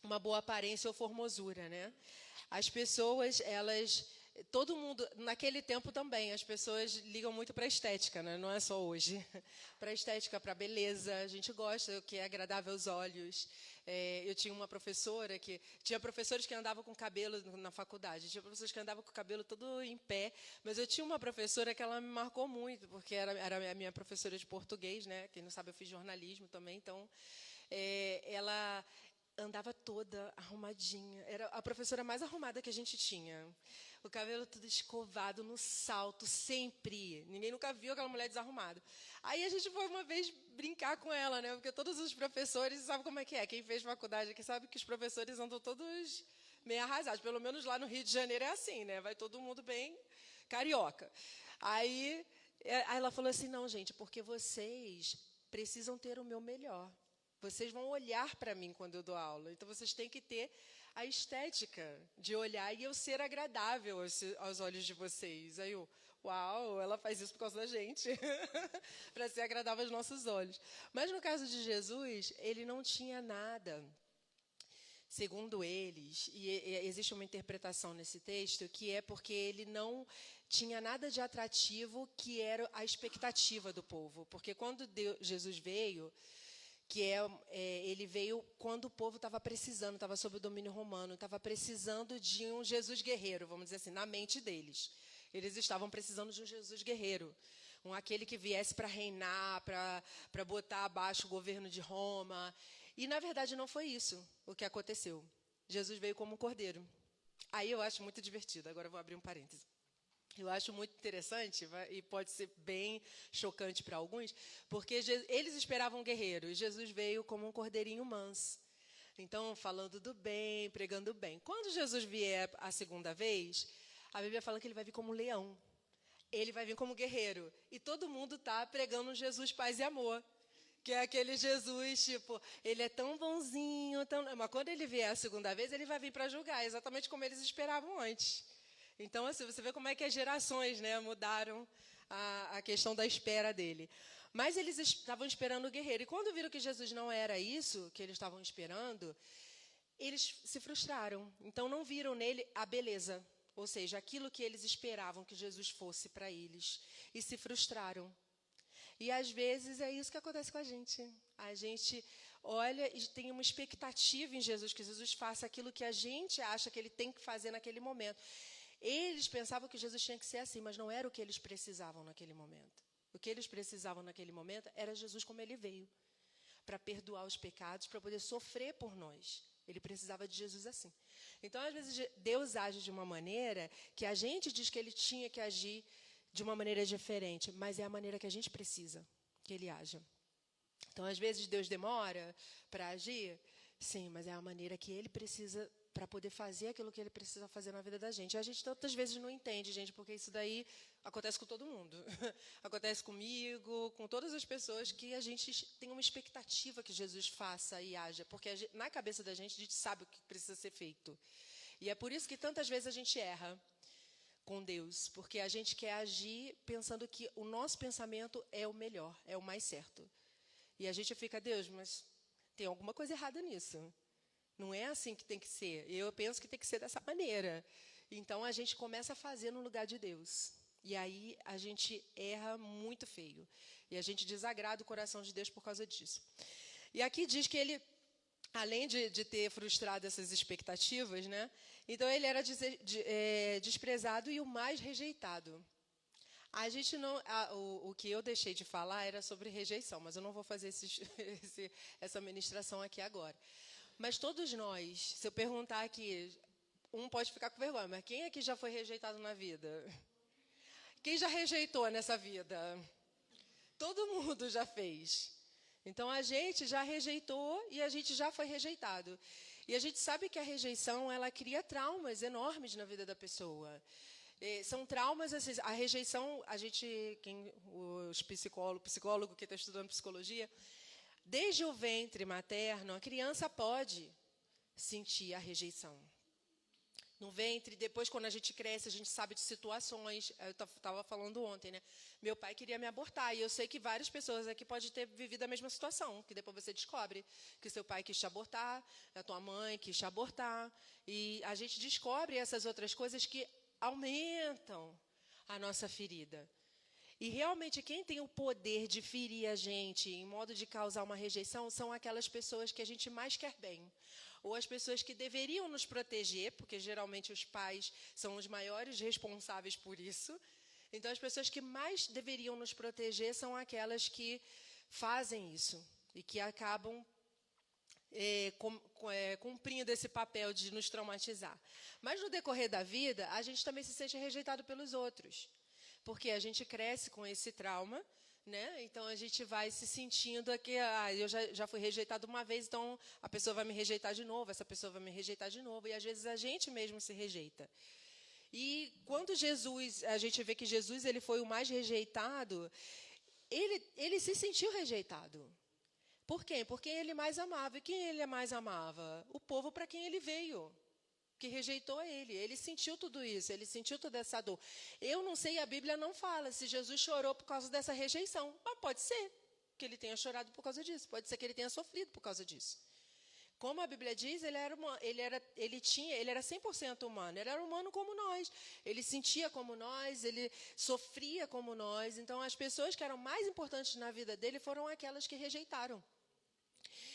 [SPEAKER 7] uma boa aparência ou formosura, né? As pessoas, todo mundo, naquele tempo também, as pessoas ligam muito para a estética, né? Não é só hoje. Para a estética, para a beleza, a gente gosta, o que é agradável aos olhos. Eu tinha uma professora tinha professores que andavam com cabelo na faculdade, tinha professores que andavam com o cabelo todo em pé, mas eu tinha uma professora que ela me marcou muito, porque era a minha professora de português, né? Quem não sabe, eu fiz jornalismo também, então ela andava toda arrumadinha, era a professora mais arrumada que a gente tinha. O cabelo tudo escovado, no salto, sempre. Ninguém nunca viu aquela mulher desarrumada. Aí a gente foi uma vez brincar com ela, né? Porque todos os professores, sabe como é que é? Quem fez faculdade aqui sabe que os professores andam todos meio arrasados. Pelo menos lá no Rio de Janeiro é assim, né? Vai todo mundo bem carioca. Aí ela falou assim, não, gente, porque vocês precisam ter o meu melhor. Vocês vão olhar para mim quando eu dou aula. Então, vocês têm que ter a estética de olhar e eu ser agradável aos olhos de vocês. Aí eu, uau, ela faz isso por causa da gente, para ser agradável aos nossos olhos. Mas no caso de Jesus, ele não tinha nada segundo eles, e existe uma interpretação nesse texto, que é porque ele não tinha nada de atrativo que era a expectativa do povo. Porque quando Jesus veio, ele veio quando o povo estava precisando, estava sob o domínio romano, estava precisando de um Jesus guerreiro, vamos dizer assim, na mente deles. Eles estavam precisando de um Jesus guerreiro, aquele que viesse para reinar, para botar abaixo o governo de Roma. E, na verdade, não foi isso o que aconteceu. Jesus veio como um cordeiro. Aí eu acho muito divertido. Agora eu vou abrir um parêntese. Eu acho muito interessante, e pode ser bem chocante para alguns, porque eles esperavam um guerreiro, e Jesus veio como um cordeirinho manso. Então, falando do bem, pregando o bem. Quando Jesus vier a segunda vez, a Bíblia fala que ele vai vir como um leão. Ele vai vir como guerreiro. E todo mundo está pregando um Jesus paz e amor. Que é aquele Jesus, tipo, ele é tão bonzinho, mas quando ele vier a segunda vez, ele vai vir para julgar, exatamente como eles esperavam antes. Então, assim, você vê como é que as gerações, né, mudaram a questão da espera dele. Mas eles estavam esperando o guerreiro. E quando viram que Jesus não era isso que eles estavam esperando, eles se frustraram. Então, não viram nele a beleza. Ou seja, aquilo que eles esperavam que Jesus fosse para eles. E se frustraram. E, às vezes, é isso que acontece com a gente. A gente olha e tem uma expectativa em Jesus, que Jesus faça aquilo que a gente acha que ele tem que fazer naquele momento. Eles pensavam que Jesus tinha que ser assim, mas não era o que eles precisavam naquele momento. O que eles precisavam naquele momento era Jesus como ele veio, para perdoar os pecados, para poder sofrer por nós. Ele precisava de Jesus assim. Então, às vezes, Deus age de uma maneira que a gente diz que ele tinha que agir de uma maneira diferente, mas é a maneira que a gente precisa que ele haja. Então, às vezes, Deus demora para agir, sim, mas é a maneira que ele precisa para poder fazer aquilo que ele precisa fazer na vida da gente. E a gente tantas vezes não entende, gente, porque isso daí acontece com todo mundo. Acontece comigo, com todas as pessoas, que a gente tem uma expectativa que Jesus faça e haja, porque na cabeça da gente a gente sabe o que precisa ser feito. E é por isso que tantas vezes a gente erra com Deus, porque a gente quer agir pensando que o nosso pensamento é o melhor, é o mais certo. E a gente fica, Deus, mas tem alguma coisa errada nisso. Não é assim que tem que ser. Eu penso que tem que ser dessa maneira. Então, a gente começa a fazer no lugar de Deus. E aí, a gente erra muito feio. E a gente desagrada o coração de Deus por causa disso. E aqui diz que ele, além de ter frustrado essas expectativas, né? Então, ele era desprezado e o mais rejeitado. A gente não, o que eu deixei de falar era sobre rejeição, mas eu não vou fazer essa ministração aqui agora. Mas todos nós, se eu perguntar aqui, um pode ficar com vergonha, mas quem aqui já foi rejeitado na vida? Quem já rejeitou nessa vida? Todo mundo já fez. Então, a gente já rejeitou e a gente já foi rejeitado. E a gente sabe que a rejeição, ela cria traumas enormes na vida da pessoa. São traumas, assim, a rejeição, os psicólogo que está estudando psicologia, desde o ventre materno, a criança pode sentir a rejeição. No ventre, depois, quando a gente cresce, a gente sabe de situações. Eu estava falando ontem, né? Meu pai queria me abortar, e eu sei que várias pessoas aqui podem ter vivido a mesma situação, que depois você descobre que seu pai quis te abortar, a tua mãe quis te abortar, e a gente descobre essas outras coisas que aumentam a nossa ferida. E realmente quem tem o poder de ferir a gente em modo de causar uma rejeição são aquelas pessoas que a gente mais quer bem. Ou as pessoas que deveriam nos proteger, porque geralmente os pais são os maiores responsáveis por isso. Então, as pessoas que mais deveriam nos proteger são aquelas que fazem isso e que acabam cumprindo esse papel de nos traumatizar. Mas no decorrer da vida, a gente também se sente rejeitado pelos outros. Porque a gente cresce com esse trauma, né? Então, a gente vai se sentindo aqui, eu já fui rejeitado uma vez, então a pessoa vai me rejeitar de novo, essa pessoa vai me rejeitar de novo, e às vezes a gente mesmo se rejeita. E quando a gente vê que Jesus ele foi o mais rejeitado, ele se sentiu rejeitado. Por quê? Porque ele mais amava. E quem ele mais amava? O povo para quem ele veio, que rejeitou ele. Ele sentiu tudo isso, ele sentiu toda essa dor. Eu não sei, a Bíblia não fala se Jesus chorou por causa dessa rejeição. Mas pode ser que ele tenha chorado por causa disso. Pode ser que ele tenha sofrido por causa disso. Como a Bíblia diz, ele era 100% humano. Ele era humano como nós. Ele sentia como nós, ele sofria como nós. Então, as pessoas que eram mais importantes na vida dele foram aquelas que rejeitaram.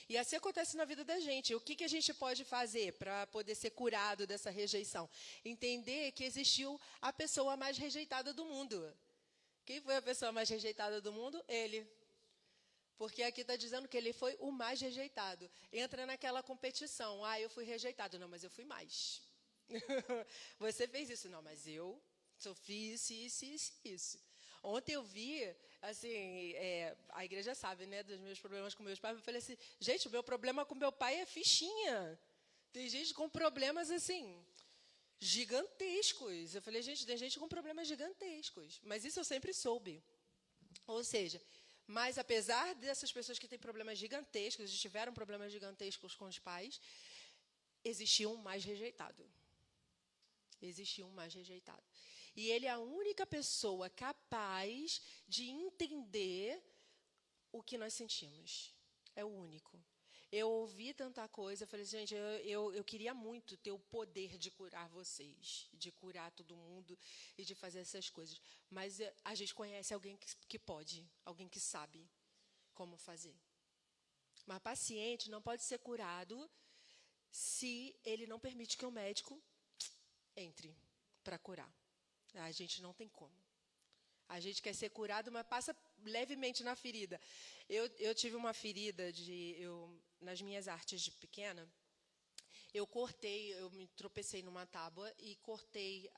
[SPEAKER 7] E assim acontece na vida da gente. O que a gente pode fazer para poder ser curado dessa rejeição? Entender que existiu a pessoa mais rejeitada do mundo. Quem foi a pessoa mais rejeitada do mundo? Ele. Porque aqui está dizendo que ele foi o mais rejeitado. Entra naquela competição. Eu fui rejeitado. Não, mas eu fui mais. Você fez isso. Não, mas eu só fiz isso. Ontem eu vi, assim, a igreja sabe, né, dos meus problemas com meus pais. Eu falei assim, gente, o meu problema com meu pai é fichinha. Tem gente com problemas, assim, gigantescos. Eu falei, gente, tem gente com problemas gigantescos. Mas isso eu sempre soube. Ou seja, mas apesar dessas pessoas que têm problemas gigantescos, tiveram problemas gigantescos com os pais, existia um mais rejeitado. Existia um mais rejeitado. E ele é a única pessoa capaz de entender o que nós sentimos. É o único. Eu ouvi tanta coisa, eu falei, gente, eu queria muito ter o poder de curar vocês, de curar todo mundo e de fazer essas coisas. Mas a gente conhece alguém que pode, alguém que sabe como fazer. Mas paciente não pode ser curado se ele não permite que o médico entre para curar. A gente não tem como. A gente quer ser curado, mas passa levemente na ferida. Eu tive uma ferida nas minhas artes de pequena. Eu me tropecei numa tábua e cortei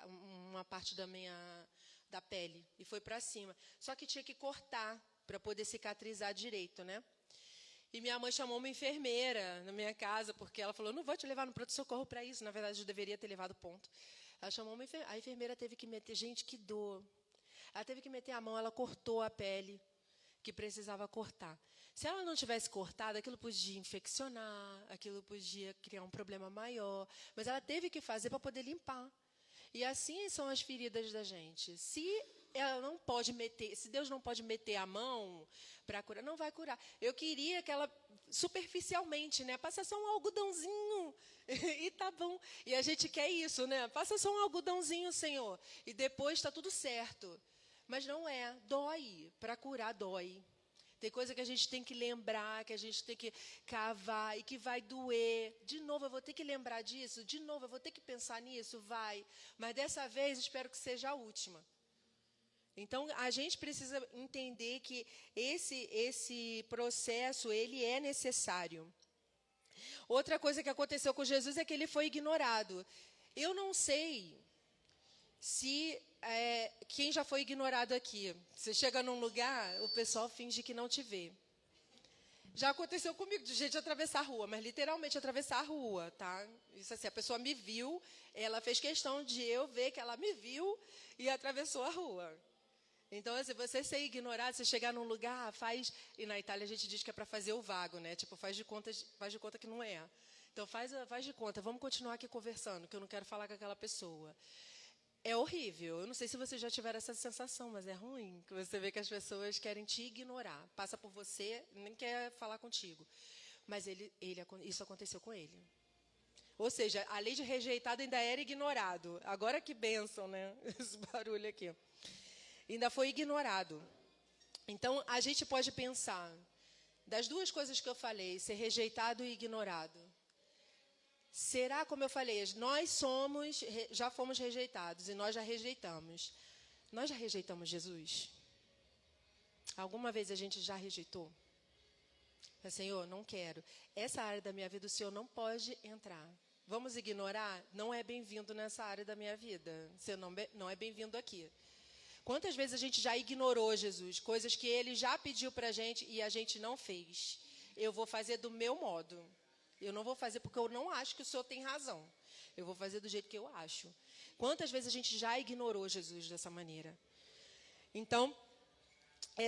[SPEAKER 7] uma parte da pele e foi para cima. Só que tinha que cortar para poder cicatrizar direito, né? E minha mãe chamou uma enfermeira na minha casa porque ela falou: "Não vou te levar no pronto-socorro para isso". Na verdade, eu deveria ter levado ponto. Ela chamou uma enfermeira. A enfermeira teve que meter, gente, que dor. Ela teve que meter a mão, ela cortou a pele que precisava cortar. Se ela não tivesse cortado, aquilo podia infeccionar, aquilo podia criar um problema maior, mas ela teve que fazer para poder limpar. E assim são as feridas da gente. Se Deus não pode meter a mão para curar, não vai curar. Eu queria que ela, superficialmente, né, passa só um algodãozinho e tá bom. E a gente quer isso, né? Passa só um algodãozinho, Senhor, e depois está tudo certo. Mas não é, dói. Para curar, dói. Tem coisa que a gente tem que lembrar, que a gente tem que cavar e que vai doer. De novo, eu vou ter que lembrar disso? De novo, eu vou ter que pensar nisso? Vai. Mas dessa vez, espero que seja a última. Então, a gente precisa entender que esse processo, ele é necessário. Outra coisa que aconteceu com Jesus é que ele foi ignorado. Eu não sei se quem já foi ignorado aqui. Você chega num lugar, o pessoal finge que não te vê. Já aconteceu comigo, de gente atravessar a rua, mas literalmente atravessar a rua, tá? Isso assim, a pessoa me viu, ela fez questão de eu ver que ela me viu e atravessou a rua. Então, se você ser ignorado, você chegar num lugar, e na Itália a gente diz que é para fazer o vago, né? Tipo, faz de conta que não é. Então, faz de conta, vamos continuar aqui conversando, que eu não quero falar com aquela pessoa. É horrível. Eu não sei se vocês já tiveram essa sensação, mas é ruim. Que você vê que as pessoas querem te ignorar. Passa por você, nem quer falar contigo. Mas isso aconteceu com ele. Ou seja, além de rejeitado, ainda era ignorado. Agora que bênção, né? Esse barulho aqui. Ainda foi ignorado. Então, a gente pode pensar, das duas coisas que eu falei, ser rejeitado e ignorado. Será, como eu falei, nós já fomos rejeitados e nós já rejeitamos. Nós já rejeitamos Jesus? Alguma vez a gente já rejeitou? Senhor, não quero. Essa área da minha vida o Senhor não pode entrar. Vamos ignorar? Não é bem-vindo nessa área da minha vida. Você não é bem-vindo aqui. Quantas vezes a gente já ignorou Jesus? Coisas que Ele já pediu para a gente e a gente não fez. Eu vou fazer do meu modo. Eu não vou fazer porque eu não acho que o Senhor tem razão. Eu vou fazer do jeito que eu acho. Quantas vezes a gente já ignorou Jesus dessa maneira? Então,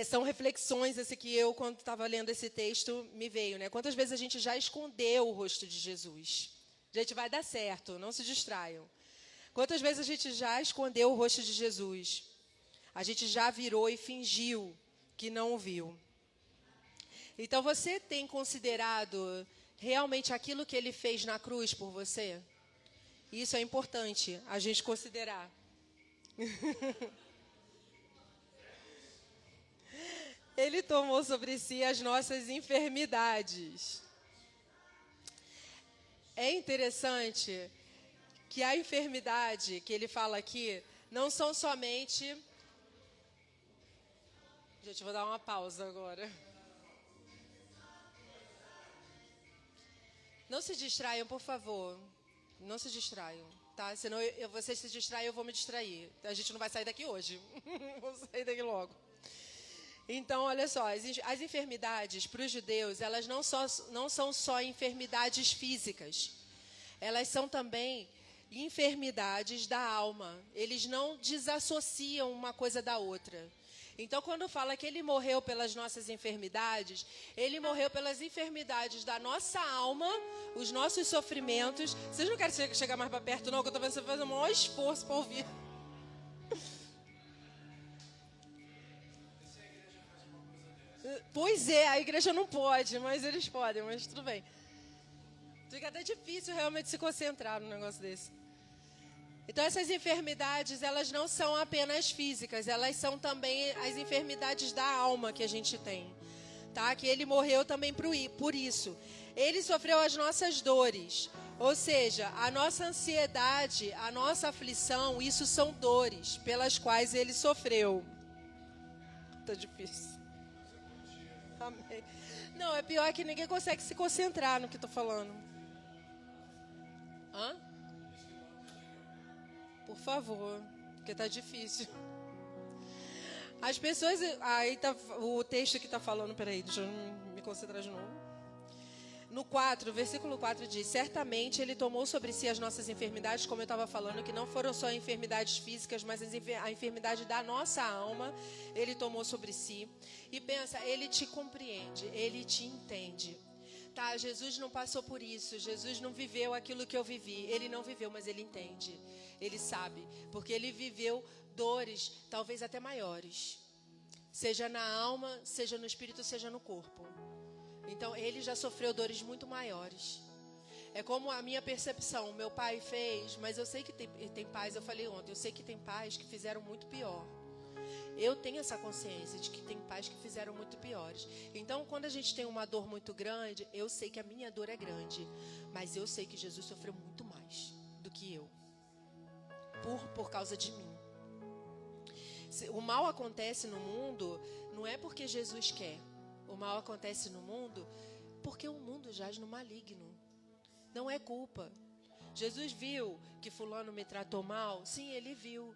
[SPEAKER 7] são reflexões que eu, quando estava lendo esse texto, me veio, né? Quantas vezes a gente já escondeu o rosto de Jesus? Gente, vai dar certo, não se distraiam. Quantas vezes a gente já escondeu o rosto de Jesus? A gente já virou e fingiu que não o viu. Então, você tem considerado realmente aquilo que ele fez na cruz por você? Isso é importante a gente considerar. Ele tomou sobre si as nossas enfermidades. É interessante que a enfermidade que ele fala aqui não são somente... Gente, vou dar uma pausa agora. Não se distraiam, por favor. Não se distraiam, tá? Senão vocês se distraem, eu vou me distrair. A gente não vai sair daqui hoje. Vamos sair daqui logo. Então, olha só, as enfermidades para os judeus, elas não são só enfermidades físicas. Elas são também enfermidades da alma. Eles não desassociam uma coisa da outra. Então, quando fala que ele morreu pelas nossas enfermidades, ele morreu pelas enfermidades da nossa alma, os nossos sofrimentos. Vocês não querem chegar mais para perto, não? Que eu estou vendo você fazer o maior esforço para ouvir. Pois é, a igreja não pode, mas eles podem, mas tudo bem. Fica até difícil realmente se concentrar num negócio desse. Então, essas enfermidades, elas não são apenas físicas, elas são também as enfermidades da alma que a gente tem, tá? Que ele morreu também por isso. Ele sofreu as nossas dores, ou seja, a nossa ansiedade, a nossa aflição, isso são dores pelas quais ele sofreu. Tá difícil. Amém. Não, é pior que ninguém consegue se concentrar no que estou falando. Hã? Por favor, porque está difícil. As pessoas... Aí tá o texto que está falando... Peraí, deixa eu me concentrar de novo. No 4, versículo 4 diz: certamente ele tomou sobre si as nossas enfermidades, como eu estava falando, que não foram só enfermidades físicas, mas a enfermidade da nossa alma, ele tomou sobre si. E pensa, ele te compreende, ele te entende. Tá, Jesus não passou por isso, Jesus não viveu aquilo que eu vivi. Ele não viveu, mas ele entende, ele sabe, porque ele viveu dores, talvez até maiores. Seja na alma, seja no espírito, seja no corpo. Então, ele já sofreu dores muito maiores. É como a minha percepção. Meu pai fez, mas eu sei que tem pais, eu falei ontem, eu sei que tem pais que fizeram muito pior. Eu tenho essa consciência de que tem pais que fizeram muito piores. Então, quando a gente tem uma dor muito grande, eu sei que a minha dor é grande. Mas eu sei que Jesus sofreu muito mais do que eu. Por causa de mim. O mal acontece no mundo, não é porque Jesus quer. O mal acontece no mundo porque o mundo jaz no maligno. Não é culpa. Jesus viu que fulano me tratou mal? Sim, ele viu.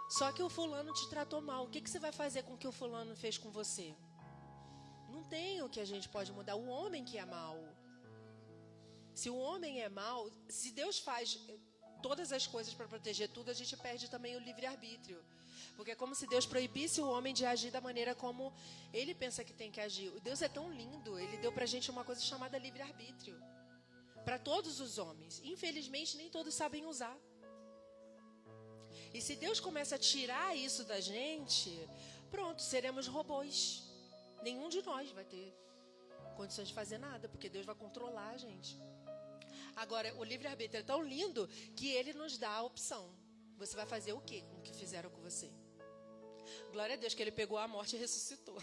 [SPEAKER 7] Só que o fulano te tratou mal. O que você vai fazer com o que o fulano fez com você? Não tem o que a gente pode mudar. O homem que é mau. Se o homem é mau, se Deus faz todas as coisas para proteger tudo, a gente perde também o livre-arbítrio. Porque é como se Deus proibisse o homem de agir da maneira como ele pensa que tem que agir. Deus é tão lindo, ele deu pra gente uma coisa chamada livre-arbítrio. Para todos os homens. Infelizmente, nem todos sabem usar. E se Deus começa a tirar isso da gente, pronto, seremos robôs. Nenhum de nós vai ter condições de fazer nada, porque Deus vai controlar a gente. Agora, o livre-arbítrio é tão lindo que ele nos dá a opção. Você vai fazer o quê com o que fizeram com você? Glória a Deus que ele pegou a morte e ressuscitou.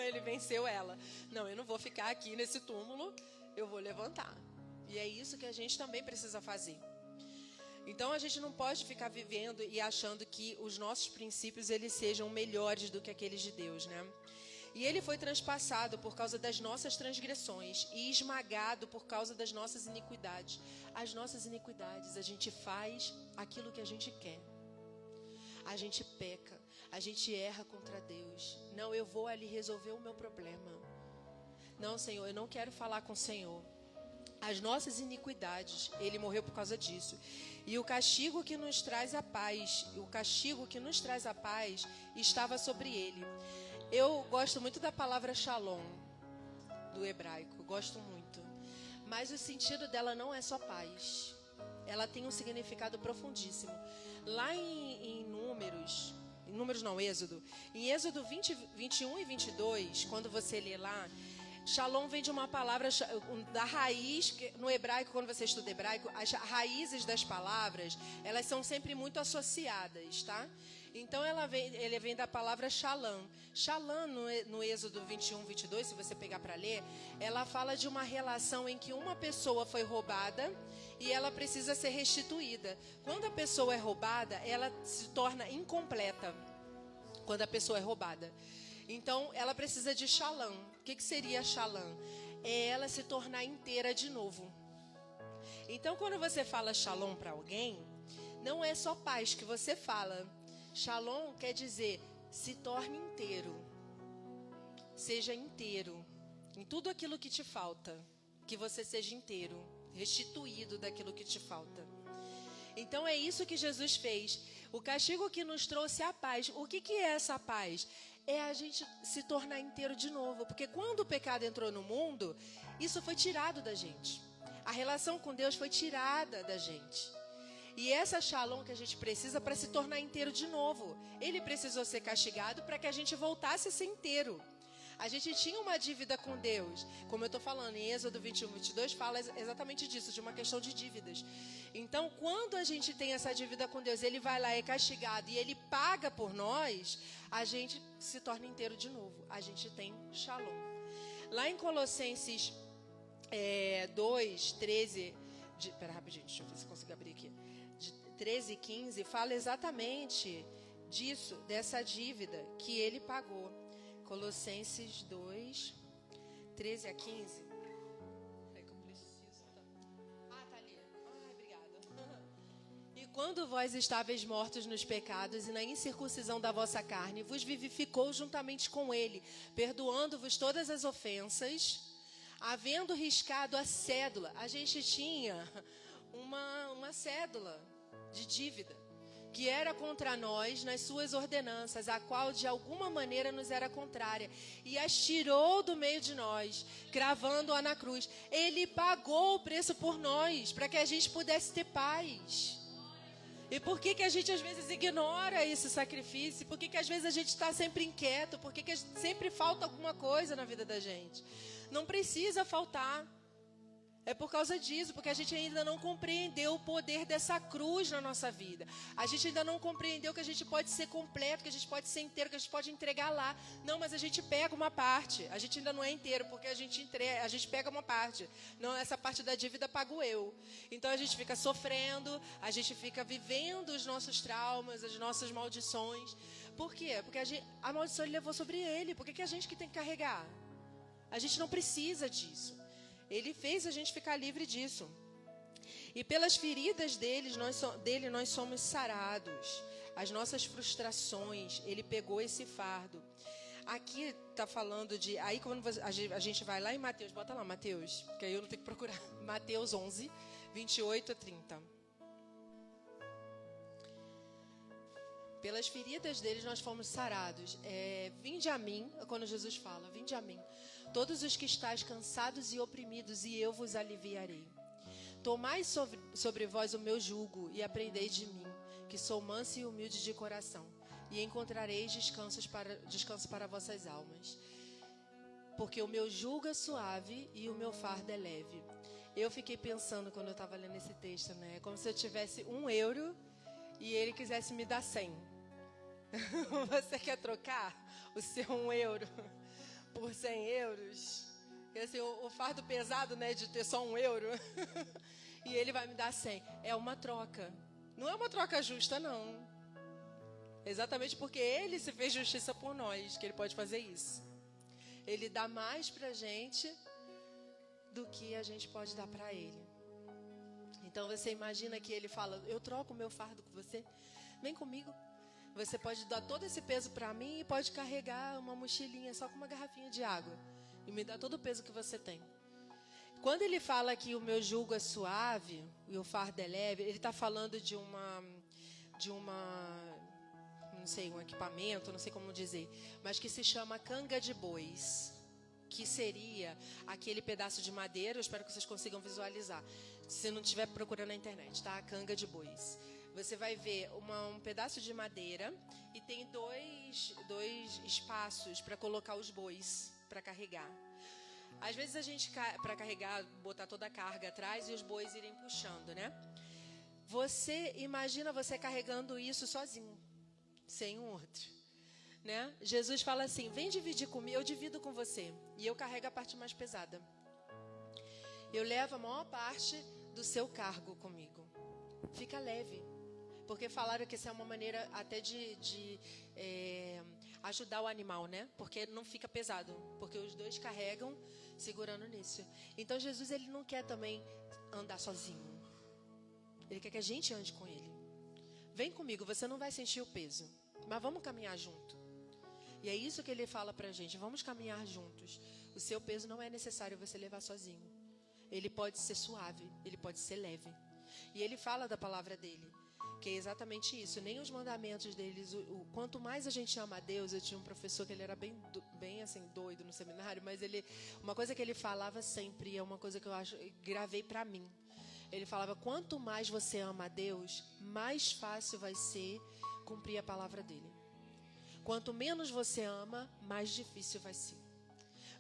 [SPEAKER 7] Ele venceu ela. Não, eu não vou ficar aqui nesse túmulo, eu vou levantar. E é isso que a gente também precisa fazer. Então, a gente não pode ficar vivendo e achando que os nossos princípios eles sejam melhores do que aqueles de Deus, né? E ele foi transpassado por causa das nossas transgressões e esmagado por causa das nossas iniquidades. As nossas iniquidades, a gente faz aquilo que a gente quer. A gente peca, a gente erra contra Deus. Não, eu vou ali resolver o meu problema. Não, Senhor, eu não quero falar com o Senhor. As nossas iniquidades, ele morreu por causa disso. E o castigo que nos traz a paz, estava sobre ele. Eu gosto muito da palavra shalom, do hebraico, gosto muito. Mas o sentido dela não é só paz. Ela tem um significado profundíssimo. Lá em Êxodo, em Êxodo 20, 21 e 22, quando você lê lá, Shalom vem de uma palavra da raiz, no hebraico, quando você estuda hebraico, as raízes das palavras, elas são sempre muito associadas, tá? Então, ele vem da palavra shalom. Shalom, no Êxodo 21, 22, se você pegar para ler, ela fala de uma relação em que uma pessoa foi roubada e ela precisa ser restituída. Quando a pessoa é roubada, ela se torna incompleta. Quando a pessoa é roubada. Então, ela precisa de shalom. O que seria shalom? É ela se tornar inteira de novo. Então, quando você fala shalom para alguém, não é só paz que você fala. Shalom quer dizer, se torne inteiro. Seja inteiro. Em tudo aquilo que te falta. Que você seja inteiro. Restituído daquilo que te falta. Então, é isso que Jesus fez. O castigo que nos trouxe a paz. O que é essa paz? É a gente se tornar inteiro de novo. Porque quando o pecado entrou no mundo, isso foi tirado da gente. A relação com Deus foi tirada da gente. E essa shalom que a gente precisa para se tornar inteiro de novo. Ele precisou ser castigado para que a gente voltasse a ser inteiro. A gente tinha uma dívida com Deus. Como eu estou falando, em Êxodo 21, 22, fala exatamente disso, de uma questão de dívidas. Então, quando a gente tem essa dívida com Deus, Ele vai lá, é castigado e Ele paga por nós, a gente se torna inteiro de novo. A gente tem shalom. Lá em Colossenses 2, 13... Espera rapidinho, deixa eu ver se eu consigo abrir aqui. 13 e 15, fala exatamente disso, dessa dívida que Ele pagou. Colossenses 2, 13 a 15. É que eu preciso. Tá ali. Ai, obrigada. E quando vós estáveis mortos nos pecados e na incircuncisão da vossa carne, vos vivificou juntamente com Ele, perdoando-vos todas as ofensas, havendo riscado a cédula. A gente tinha uma cédula de dívida que era contra nós nas suas ordenanças, a qual de alguma maneira nos era contrária, e as tirou do meio de nós, cravando-a na cruz. Ele pagou o preço por nós, para que a gente pudesse ter paz. E por que a gente às vezes ignora esse sacrifício? Por que às vezes a gente está sempre inquieto? Por que sempre falta alguma coisa na vida da gente? Não precisa faltar. É por causa disso, porque a gente ainda não compreendeu o poder dessa cruz na nossa vida. A gente ainda não compreendeu que a gente pode ser completo, que a gente pode ser inteiro, que a gente pode entregar lá. Não, mas a gente pega uma parte. A gente ainda não é inteiro, porque a gente pega uma parte. Não, essa parte da dívida pago eu. Então a gente fica sofrendo, a gente fica vivendo os nossos traumas, as nossas maldições. Por quê? Porque a maldição ele levou sobre ele. Por que a gente que tem que carregar? A gente não precisa disso. Ele fez a gente ficar livre disso. E pelas feridas dele nós somos sarados. As nossas frustrações, ele pegou esse fardo. Aqui está falando de... Aí quando a gente vai lá em Mateus, bota lá Mateus, que aí eu não tenho que procurar. Mateus 11, 28 a 30. Pelas feridas deles nós fomos sarados. Vinde a mim, quando Jesus fala, vinde a mim. Todos os que estáis cansados e oprimidos, e eu vos aliviarei. Tomai sobre vós o meu jugo, e aprendei de mim, que sou manso e humilde de coração, e encontrareis descanso para vossas almas. Porque o meu jugo é suave e o meu fardo é leve. Eu fiquei pensando quando eu estava lendo esse texto, né? Como se eu tivesse €1 e ele quisesse me dar 100. Você quer trocar o seu €1 por 100 euros? Quer dizer, o fardo pesado, né, de ter só €1 e ele vai me dar 100. É uma troca. Não é uma troca justa, não. Exatamente porque ele se fez justiça por nós, que ele pode fazer isso. Ele dá mais pra gente do que a gente pode dar pra ele. Então você imagina que ele fala, eu troco o meu fardo com você, vem comigo. Você pode dar todo esse peso para mim e pode carregar uma mochilinha só com uma garrafinha de água. E me dá todo o peso que você tem. Quando ele fala que o meu jugo é suave e o fardo é leve, ele está falando de não sei, um equipamento, não sei como dizer, mas que se chama canga de bois. Que seria aquele pedaço de madeira, eu espero que vocês consigam visualizar. Se não estiver procurando na internet, tá? A canga de bois. Você vai ver um pedaço de madeira e tem dois espaços para colocar os bois, para carregar. Às vezes a gente, para carregar, botar toda a carga atrás e os bois irem puxando, né? Você imagina você carregando isso sozinho, sem um outro, né? Jesus fala assim: vem dividir comigo, eu divido com você e eu carrego a parte mais pesada. Eu levo a maior parte do seu cargo comigo. Fica leve, porque falaram que essa é uma maneira até de ajudar o animal, né? Porque não fica pesado, porque os dois carregam segurando nisso. Então Jesus, ele não quer também andar sozinho. Ele quer que a gente ande com ele. Vem comigo, você não vai sentir o peso, mas vamos caminhar junto. E é isso que ele fala pra gente: vamos caminhar juntos. O seu peso não é necessário você levar sozinho. Ele pode ser suave, ele pode ser leve. E ele fala da palavra dele, que é exatamente isso. Nem os mandamentos deles, quanto mais a gente ama a Deus. Eu tinha um professor que ele era bem assim, doido no seminário, mas uma coisa que ele falava sempre, é uma coisa que eu gravei pra mim. Ele falava: quanto mais você ama a Deus, mais fácil vai ser cumprir a palavra dele. Quanto menos você ama, mais difícil vai ser.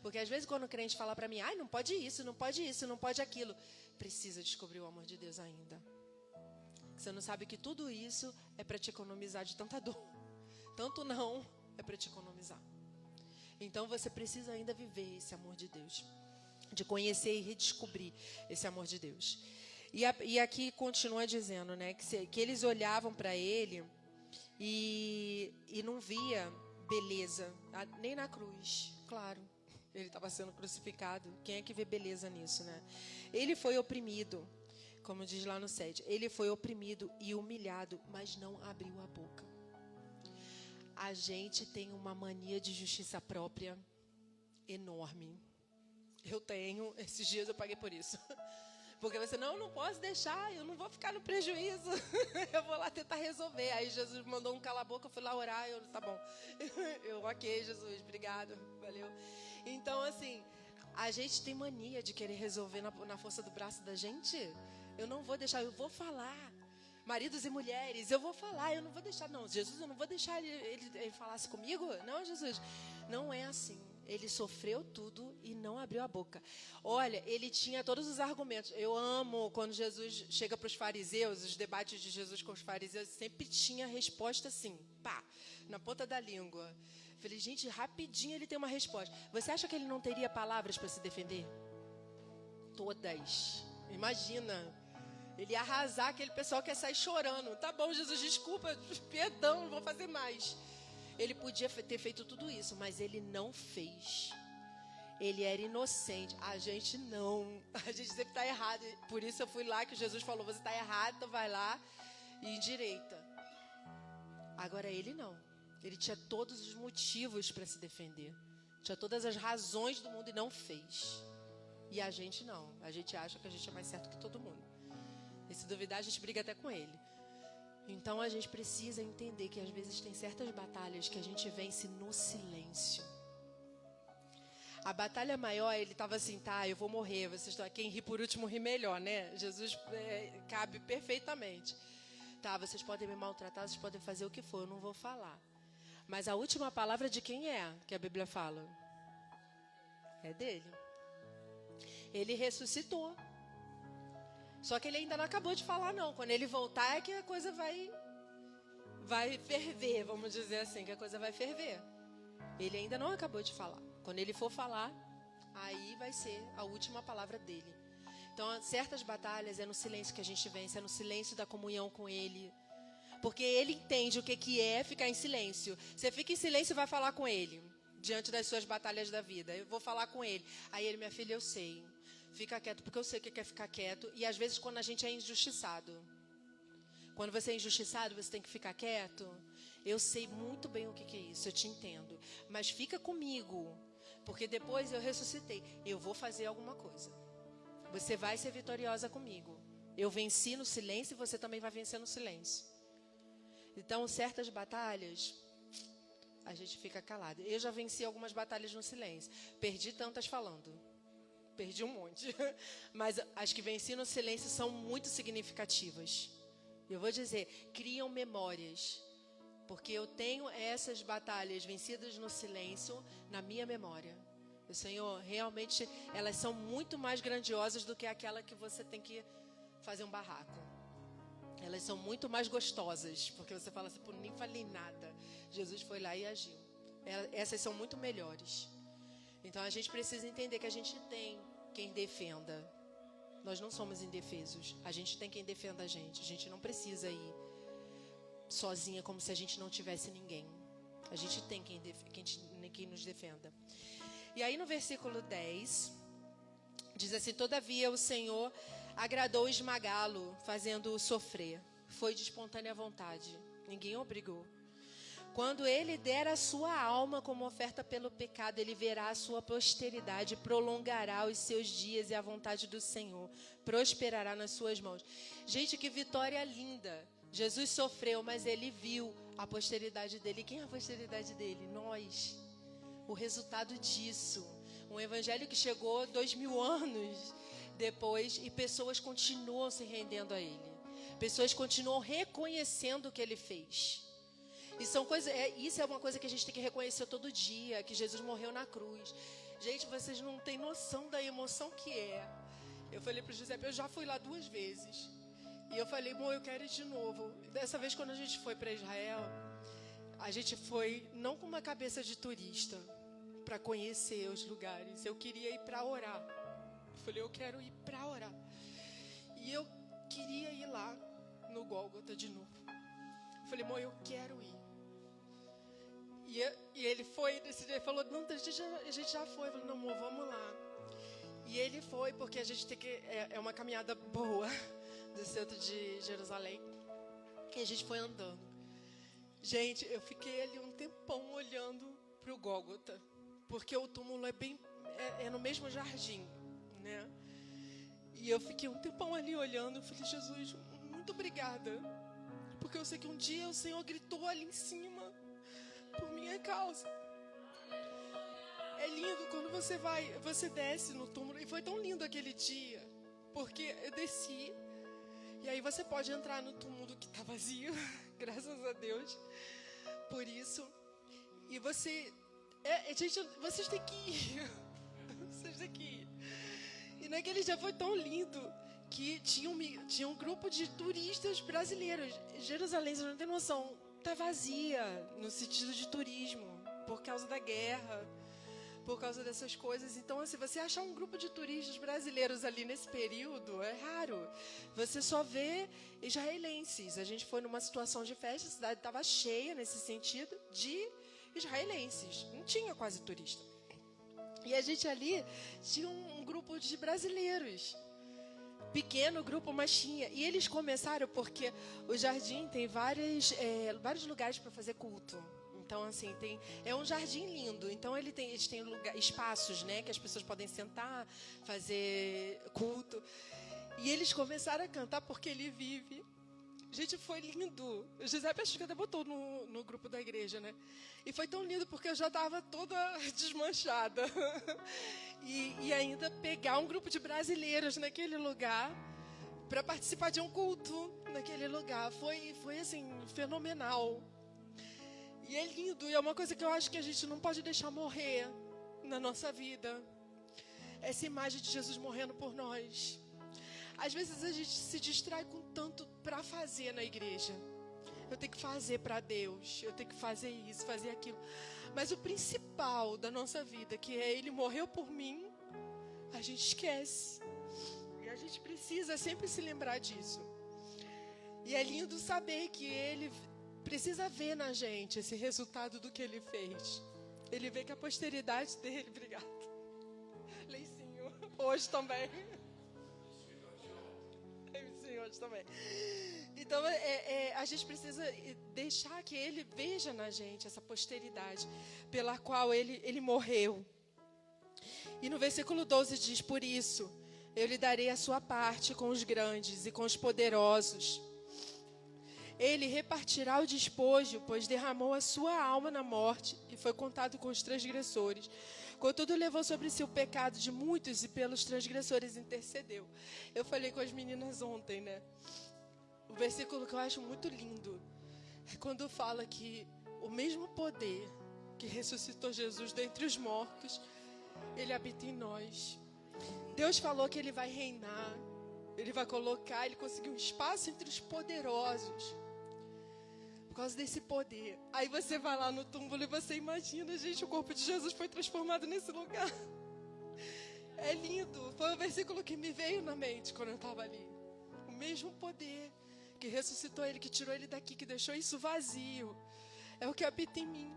[SPEAKER 7] Porque às vezes quando o crente fala pra mim: ai, não pode isso, não pode isso, não pode aquilo, precisa descobrir o amor de Deus ainda. Você não sabe que tudo isso é para te economizar de tanta dor. Tanto não é para te economizar. Então você precisa ainda viver esse amor de Deus, de conhecer e redescobrir esse amor de Deus. E aqui continua dizendo, né, que eles olhavam para ele e não via beleza, nem na cruz, claro. Ele estava sendo crucificado. Quem é que vê beleza nisso, né? Ele foi oprimido, como diz lá no 7. Ele foi oprimido e humilhado, mas não abriu a boca. A gente tem uma mania de justiça própria enorme. Eu tenho. Esses dias eu paguei por isso. Porque você, não posso deixar, eu não vou ficar no prejuízo. Eu vou lá tentar resolver. Aí Jesus mandou um cala a boca, eu fui lá orar, tá bom. Ok, Jesus, obrigado, valeu. Então, assim, a gente tem mania de querer resolver na força do braço da gente. Eu não vou deixar, eu vou falar. Maridos e mulheres, eu vou falar, eu não vou deixar. Não, Jesus, eu não vou deixar ele falasse comigo. Não, Jesus, não é assim. Ele sofreu tudo e não abriu a boca. Olha, ele tinha todos os argumentos. Eu amo quando Jesus chega para os fariseus, os debates de Jesus com os fariseus, sempre tinha resposta assim, pá, na ponta da língua. Falei, gente, rapidinho ele tem uma resposta. Você acha que ele não teria palavras para se defender? Todas. Imagina. Ele ia arrasar, aquele pessoal que ia sair chorando. Tá bom, Jesus, desculpa, perdão, não vou fazer mais. Ele podia ter feito tudo isso, mas ele não fez. Ele era inocente. A gente não. A gente sempre está errado. Por isso eu fui lá que Jesus falou, você está errado, então vai lá e endireita. Agora ele não. Ele tinha todos os motivos para se defender. Tinha todas as razões do mundo e não fez. E a gente não. A gente acha que a gente é mais certo que todo mundo. E se duvidar, a gente briga até com ele. Então a gente precisa entender que às vezes tem certas batalhas que a gente vence no silêncio. A batalha maior, ele estava assim, tá, eu vou morrer, vocês estão quem ri por último ri melhor, né? Jesus cabe perfeitamente. Tá, vocês podem me maltratar, vocês podem fazer o que for, eu não vou falar. Mas a última palavra de quem é que a Bíblia fala? É dele. Ele ressuscitou. Só que ele ainda não acabou de falar, não. Quando ele voltar é que a coisa vai ferver, vamos dizer assim, que a coisa vai ferver. Ele ainda não acabou de falar. Quando ele for falar, aí vai ser a última palavra dele. Então, certas batalhas é no silêncio que a gente vence, é no silêncio da comunhão com ele. Porque ele entende o que é ficar em silêncio. Você fica em silêncio e vai falar com ele, diante das suas batalhas da vida. Eu vou falar com ele. Aí ele, minha filha, eu sei. Fica quieto, porque eu sei o que é ficar quieto. E às vezes quando a gente é injustiçado. Quando você é injustiçado, você tem que ficar quieto. Eu sei muito bem o que é isso, eu te entendo. Mas fica comigo, porque depois eu ressuscitei. Eu vou fazer alguma coisa. Você vai ser vitoriosa comigo. Eu venci no silêncio e você também vai vencer no silêncio. Então, certas batalhas, a gente fica calado. Eu já venci algumas batalhas no silêncio. Perdi tantas falando. Perdi um monte. Mas as que venci no silêncio são muito significativas. Eu vou dizer, criam memórias. Porque eu tenho essas batalhas vencidas no silêncio na minha memória. O Senhor, realmente, elas são muito mais grandiosas do que aquela que você tem que fazer um barraco. Elas são muito mais gostosas, porque você fala assim, pô, nem falei nada. Jesus foi lá e agiu. Essas são muito melhores. Então a gente precisa entender que a gente tem quem defenda. Nós não somos indefesos. A gente tem quem defenda a gente. A gente não precisa ir sozinha como se a gente não tivesse ninguém. A gente tem quem nos defenda. E aí no versículo 10, diz assim: todavia o Senhor agradou esmagá-lo, fazendo-o sofrer. Foi de espontânea vontade. Ninguém o obrigou. Quando ele der a sua alma como oferta pelo pecado, ele verá a sua posteridade, prolongará os seus dias e a vontade do Senhor prosperará nas suas mãos. Gente, que vitória linda. Jesus sofreu, mas ele viu a posteridade dele. Quem é a posteridade dele? Nós. O resultado disso. Um evangelho que chegou 2000 anos depois e pessoas continuam se rendendo a ele. Pessoas continuam reconhecendo o que ele fez. E isso é uma coisa que a gente tem que reconhecer todo dia, que Jesus morreu na cruz. Gente, vocês não têm noção da emoção que é. Eu falei para o Giuseppe, eu já fui lá 2 vezes. E eu falei, bom, eu quero ir de novo. Dessa vez, quando a gente foi para Israel, a gente foi não com uma cabeça de turista, para conhecer os lugares. Eu queria ir para orar. Eu falei, eu quero ir para orar. E eu queria ir lá no Gólgota de novo. Eu falei, amor, eu quero ir. E ele foi, ele falou, não, a gente já foi. Eu falei, não, amor, vamos lá. E ele foi, porque a gente tem que... É uma caminhada boa do centro de Jerusalém. E a gente foi andando. Gente, eu fiquei ali um tempão olhando para o Gólgota. Porque o túmulo é no mesmo jardim, né? E eu fiquei um tempão ali olhando. Eu falei, Jesus, muito obrigada. Porque eu sei que um dia o Senhor gritou ali em cima por minha causa. É lindo quando você desce no túmulo. E foi tão lindo aquele dia, porque eu desci. E aí você pode entrar no túmulo que está vazio, graças a Deus por isso. E gente, vocês têm que ir. Vocês têm que ir. E naquele dia foi tão lindo que tinha um grupo de turistas brasileiros. Jerusalém, você não tem noção, tá vazia no sentido de turismo, por causa da guerra, por causa dessas coisas. Então, assim, você achar um grupo de turistas brasileiros ali nesse período é raro. Você só vê israelenses. A gente foi numa situação de festa, a cidade estava cheia nesse sentido de israelenses. Não tinha quase turista. E a gente ali tinha um grupo de brasileiros. Pequeno grupo, mas tinha. E eles começaram porque o jardim tem vários lugares para fazer culto. Então, assim, é um jardim lindo. Então, eles têm espaços, né, que as pessoas podem sentar, fazer culto. E eles começaram a cantar Porque Ele Vive. Gente, foi lindo. O Giuseppe acho que até botou no grupo da igreja, né? E foi tão lindo porque eu já estava toda desmanchada. E ainda pegar um grupo de brasileiros naquele lugar para participar de um culto naquele lugar. Foi assim, fenomenal. E é lindo. E é uma coisa que eu acho que a gente não pode deixar morrer na nossa vida. Essa imagem de Jesus morrendo por nós. Às vezes a gente se distrai com tanto para fazer na igreja. Eu tenho que fazer para Deus. Eu tenho que fazer isso, fazer aquilo. Mas o principal da nossa vida, que é Ele morreu por mim, a gente esquece. E a gente precisa sempre se lembrar disso. E é lindo saber que Ele precisa ver na gente esse resultado do que Ele fez. Ele vê que a posteridade dele... Obrigada. Leicinho. Hoje também. Hoje também. Então, a gente precisa deixar que Ele veja na gente essa posteridade pela qual Ele morreu. E no versículo 12 diz, por isso, eu lhe darei a sua parte com os grandes e com os poderosos. Ele repartirá o despojo, pois derramou a sua alma na morte e foi contado com os transgressores. Contudo, levou sobre si o pecado de muitos e pelos transgressores intercedeu. Eu falei com as meninas ontem, né? O versículo que eu acho muito lindo é quando fala que o mesmo poder que ressuscitou Jesus dentre os mortos Ele habita em nós. Deus falou que Ele vai reinar. Ele vai colocar, Ele conseguiu um espaço entre os poderosos. Por causa desse poder. Aí você vai lá no túmulo e você imagina, gente, o corpo de Jesus foi transformado nesse lugar. É lindo. Foi o versículo que me veio na mente quando eu estava ali. O mesmo poder que ressuscitou Ele, que tirou Ele daqui, que deixou isso vazio, é o que habita em mim.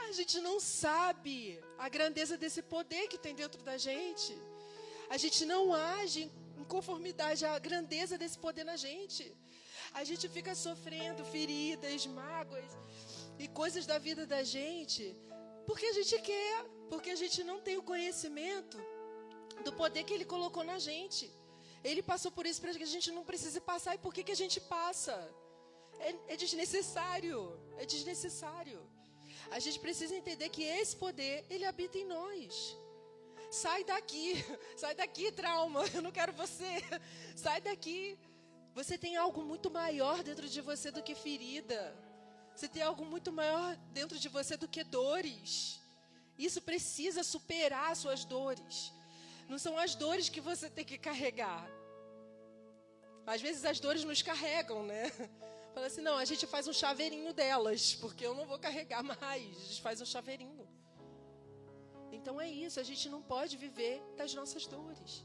[SPEAKER 7] A gente não sabe a grandeza desse poder que tem dentro da gente. A gente não age em conformidade à grandeza desse poder na gente. A gente fica sofrendo feridas, mágoas e coisas da vida da gente porque a gente quer, porque a gente não tem o conhecimento do poder que Ele colocou na gente. Ele passou por isso para que a gente não precise passar. E por que a gente passa? É desnecessário. É desnecessário. A gente precisa entender que esse poder, ele habita em nós. Sai daqui, trauma, eu não quero você. Sai daqui. Você tem algo muito maior dentro de você do que ferida. Você tem algo muito maior dentro de você do que dores. Isso precisa superar as suas dores. Não são as dores que você tem que carregar. Às vezes as dores nos carregam, né? Fala assim, não, a gente faz um chaveirinho delas, porque eu não vou carregar mais. A gente faz um chaveirinho. Então é isso, a gente não pode viver das nossas dores.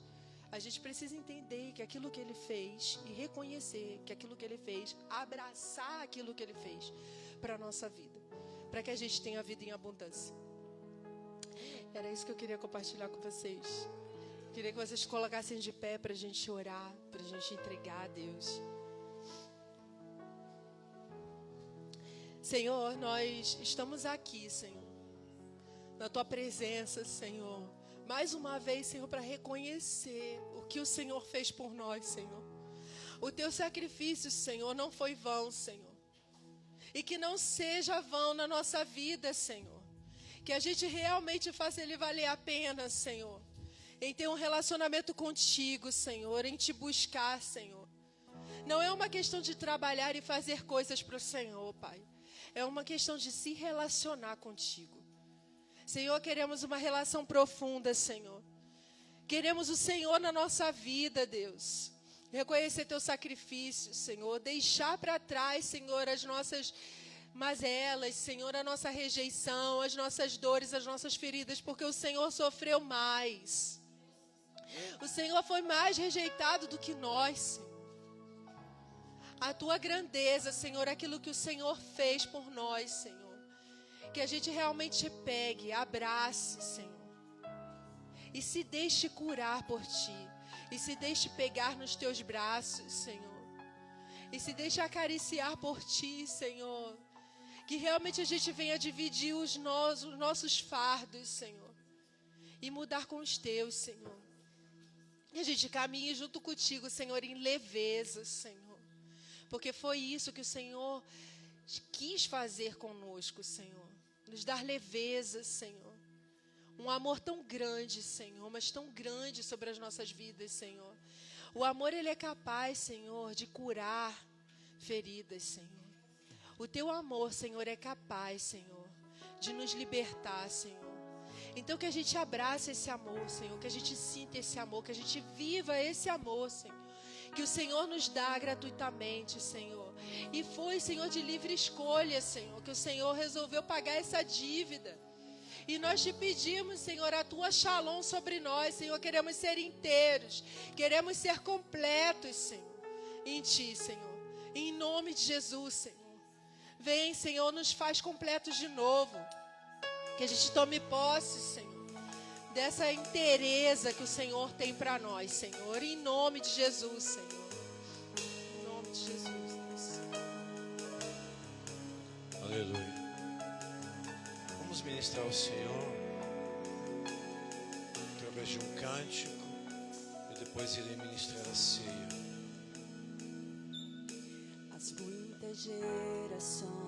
[SPEAKER 7] A gente precisa entender que aquilo que Ele fez e reconhecer que aquilo que Ele fez, abraçar aquilo que Ele fez para a nossa vida, para que a gente tenha vida em abundância. Era isso que eu queria compartilhar com vocês. Queria que vocês colocassem de pé para a gente orar, para a gente entregar a Deus. Senhor, nós estamos aqui, Senhor, na Tua presença, Senhor. Mais uma vez, Senhor, para reconhecer o que o Senhor fez por nós, Senhor. O Teu sacrifício, Senhor, não foi vão, Senhor. E que não seja vão na nossa vida, Senhor. Que a gente realmente faça Ele valer a pena, Senhor. Em ter um relacionamento contigo, Senhor. Em Te buscar, Senhor. Não é uma questão de trabalhar e fazer coisas para o Senhor, Pai. É uma questão de se relacionar contigo. Senhor, queremos uma relação profunda, Senhor. Queremos o Senhor na nossa vida, Deus. Reconhecer Teu sacrifício, Senhor. Deixar para trás, Senhor, as nossas mazelas, Senhor, a nossa rejeição, as nossas dores, as nossas feridas, porque o Senhor sofreu mais. O Senhor foi mais rejeitado do que nós, Senhor. A Tua grandeza, Senhor, aquilo que o Senhor fez por nós, Senhor. Que a gente realmente pegue, abrace, Senhor. E se deixe curar por Ti. E se deixe pegar nos Teus braços, Senhor. E se deixe acariciar por Ti, Senhor. Que realmente a gente venha dividir os nossos fardos, Senhor. E mudar com os Teus, Senhor. E a gente caminhe junto contigo, Senhor, em leveza, Senhor. Porque foi isso que o Senhor quis fazer conosco, Senhor. Nos dar leveza, Senhor. Um amor tão grande, Senhor, mas tão grande sobre as nossas vidas, Senhor. O amor, Ele é capaz, Senhor, de curar feridas, Senhor. O Teu amor, Senhor, é capaz, Senhor, de nos libertar, Senhor. Então que a gente abrace esse amor, Senhor, que a gente sinta esse amor, que a gente viva esse amor, Senhor. Que o Senhor nos dá gratuitamente, Senhor. E foi, Senhor, de livre escolha, Senhor, que o Senhor resolveu pagar essa dívida. E nós Te pedimos, Senhor, a Tua shalom sobre nós, Senhor. Queremos ser inteiros, queremos ser completos, Senhor, em Ti, Senhor. Em nome de Jesus, Senhor. Vem, Senhor, nos faz completos de novo. Que a gente tome posse, Senhor, dessa inteireza que o Senhor tem para nós, Senhor. Em nome de Jesus, Senhor. Em nome de Jesus, Deus.
[SPEAKER 4] Aleluia. Vamos ministrar ao Senhor através de um cântico. E depois irei ministrar a ceia.
[SPEAKER 2] As muitas gerações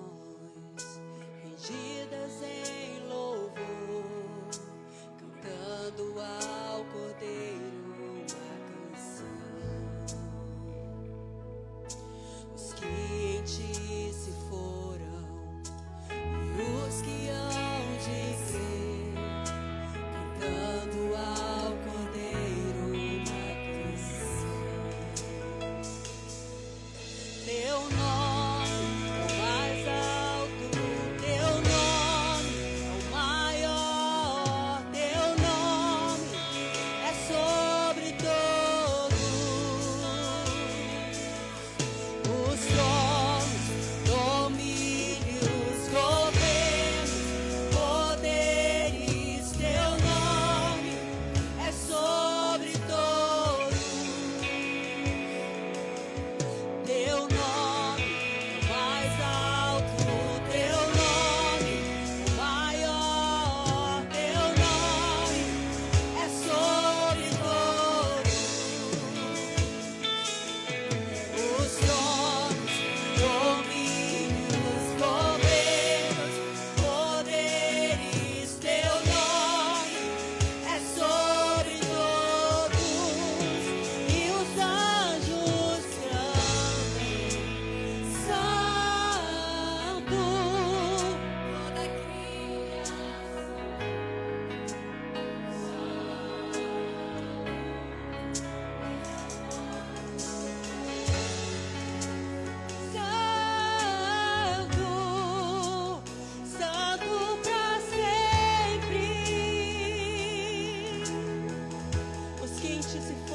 [SPEAKER 2] rendidas em louvor, cantando ao Cordeiro uma canção. Os que em Ti se foram e os que hão de ser, cantando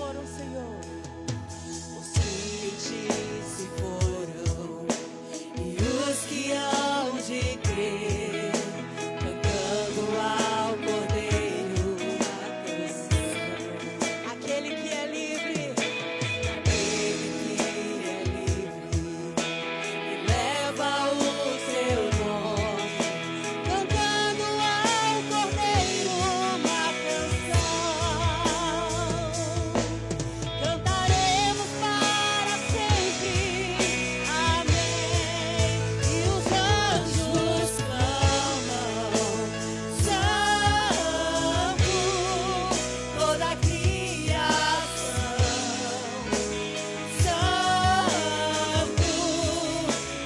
[SPEAKER 2] foram, Senhor.
[SPEAKER 3] Os tristes se foram e os que hão de crer, cantando ao Cordeiro a canção.
[SPEAKER 2] Aquele que é livre,
[SPEAKER 3] Aquele que é livre e leva o seu nome, cantando ao Cordeiro uma canção. Cantaremos para sempre, amém. E os anjos clamam, santo, toda a criação, santo,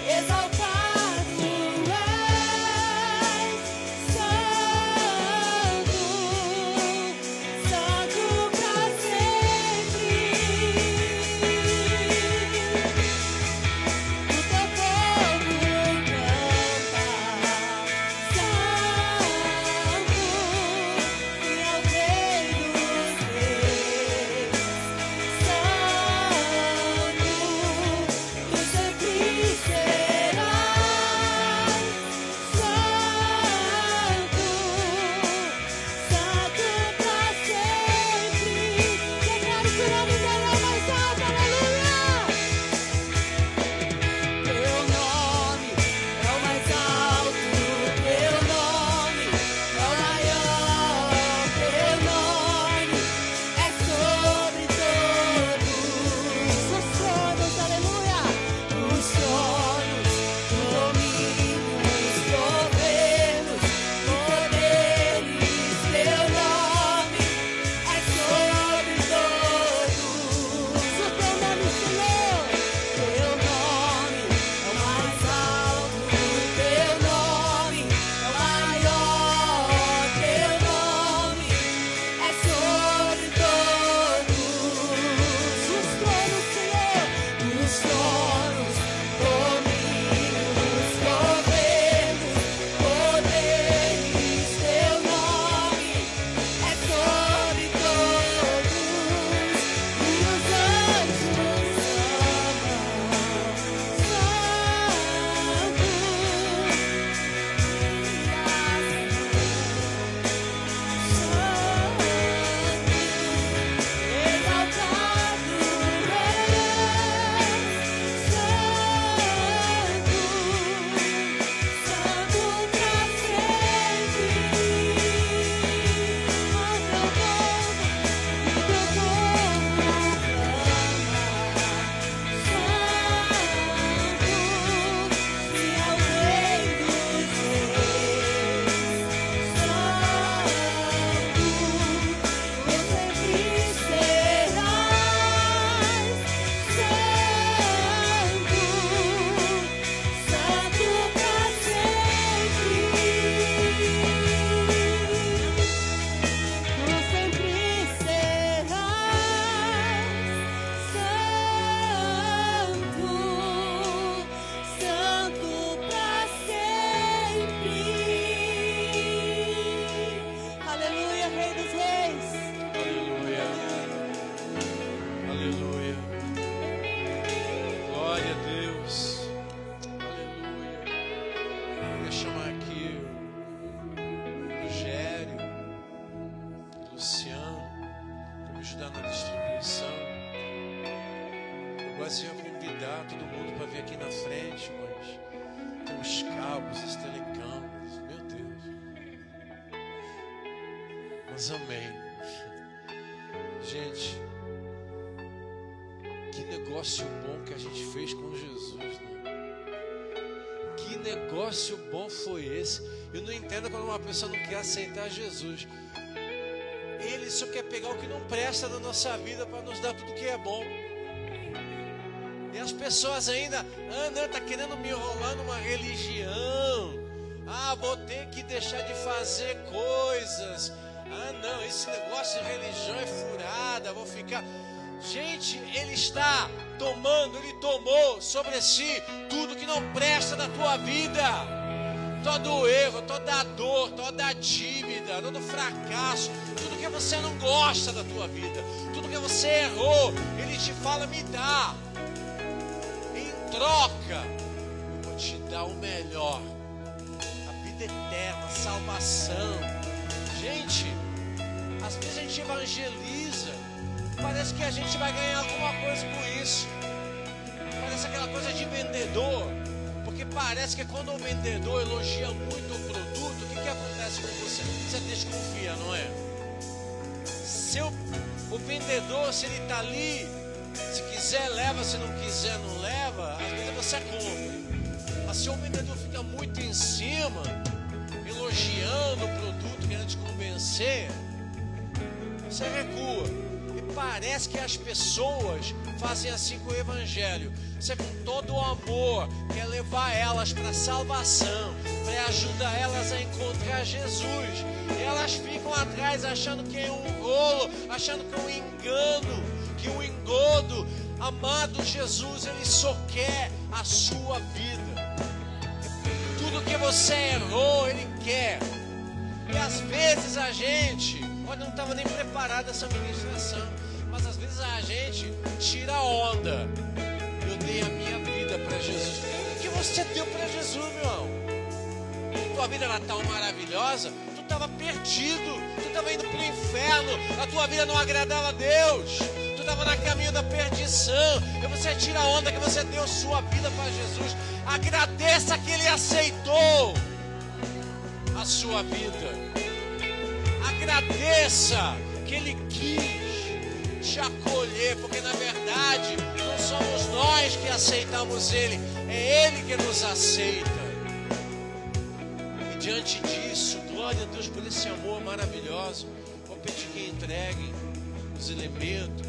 [SPEAKER 3] exaltado és, santo, santo pra sempre. O teu povo canta, santo, fiel Rei dos reis, santo, tu sempre serás, santo, santo pra sempre. Declare que o nome dele é o mais alto, aleluia! Teu nome é o mais alto, teu nome é o maior, teu nome é sobre todos os tronos, aleluia! Os tronos, domínios, governos, poderes, teu nome é sobre todos. O teu nome, Senhor, teu nome é o mais alto, teu nome é o maior, teu nome é sobre todos. Os tronos, Senhor, os tronos, domínios, governos, poderes, teu nome é sobre todos. E os anjos aleluia, Rei dos Reis.
[SPEAKER 4] Aleluia. Aleluia. Glória a Deus. Aleluia. Eu ia chamar aqui o Rogério, o Luciano, para me ajudar na distribuição. Eu gosto de convidar todo mundo para vir aqui na frente, mas tem os cabos, os telecampos. Meu Deus. Mas amém. Gente, que negócio bom que a gente fez com Jesus, né? Que negócio bom foi esse? Eu não entendo quando uma pessoa não quer aceitar Jesus. Ele só quer pegar o que não presta na nossa vida para nos dar tudo que é bom. E as pessoas ainda, não, tá querendo me enrolar numa religião. Vou ter que deixar de fazer coisas. Não, esse negócio de religião é furada, vou ficar... Gente, Ele está tomando, Ele tomou sobre si tudo que não presta na tua vida. Todo erro, toda dor, toda dívida, todo fracasso, tudo que você não gosta da tua vida, tudo que você você errou, Ele te fala: me dá. Em troca, eu vou te dar o melhor. A vida eterna, a salvação. Gente, às vezes a gente evangeliza, parece que a gente vai ganhar alguma coisa com isso. Parece aquela coisa de vendedor. Porque parece que quando o vendedor elogia muito o produto, o que acontece com você? Você desconfia, não é? O vendedor, se ele está ali, se quiser leva, se não quiser não leva, às vezes você compra. Mas se o vendedor fica muito em cima, elogiando o produto, querendo te convencer, você recua. E parece que as pessoas fazem assim com o evangelho. Você, com todo o amor, quer levar elas para a salvação, para ajudar elas a encontrar Jesus. E elas ficam atrás achando que é um rolo, achando que é um engano, que um engodo. Amado Jesus, Ele só quer a sua vida. Tudo que você errou, Ele quer. E às vezes a gente, olha, não estava nem preparado essa ministração, mas às vezes a gente tira a onda. Eu dei a minha vida para Jesus. O que você deu para Jesus, meu irmão? Tua vida era tão maravilhosa, tu estava perdido, tu estava indo para o inferno, a tua vida não agradava a Deus, tu estava no caminho da perdição, e você tira a onda que você deu sua vida para Jesus. Agradeça que Ele aceitou a sua vida. Agradeça que Ele quis te acolher, porque na verdade não somos nós que aceitamos Ele, é Ele que nos aceita. E diante disso, glória a Deus por esse amor maravilhoso. Vou pedir que entreguem os elementos.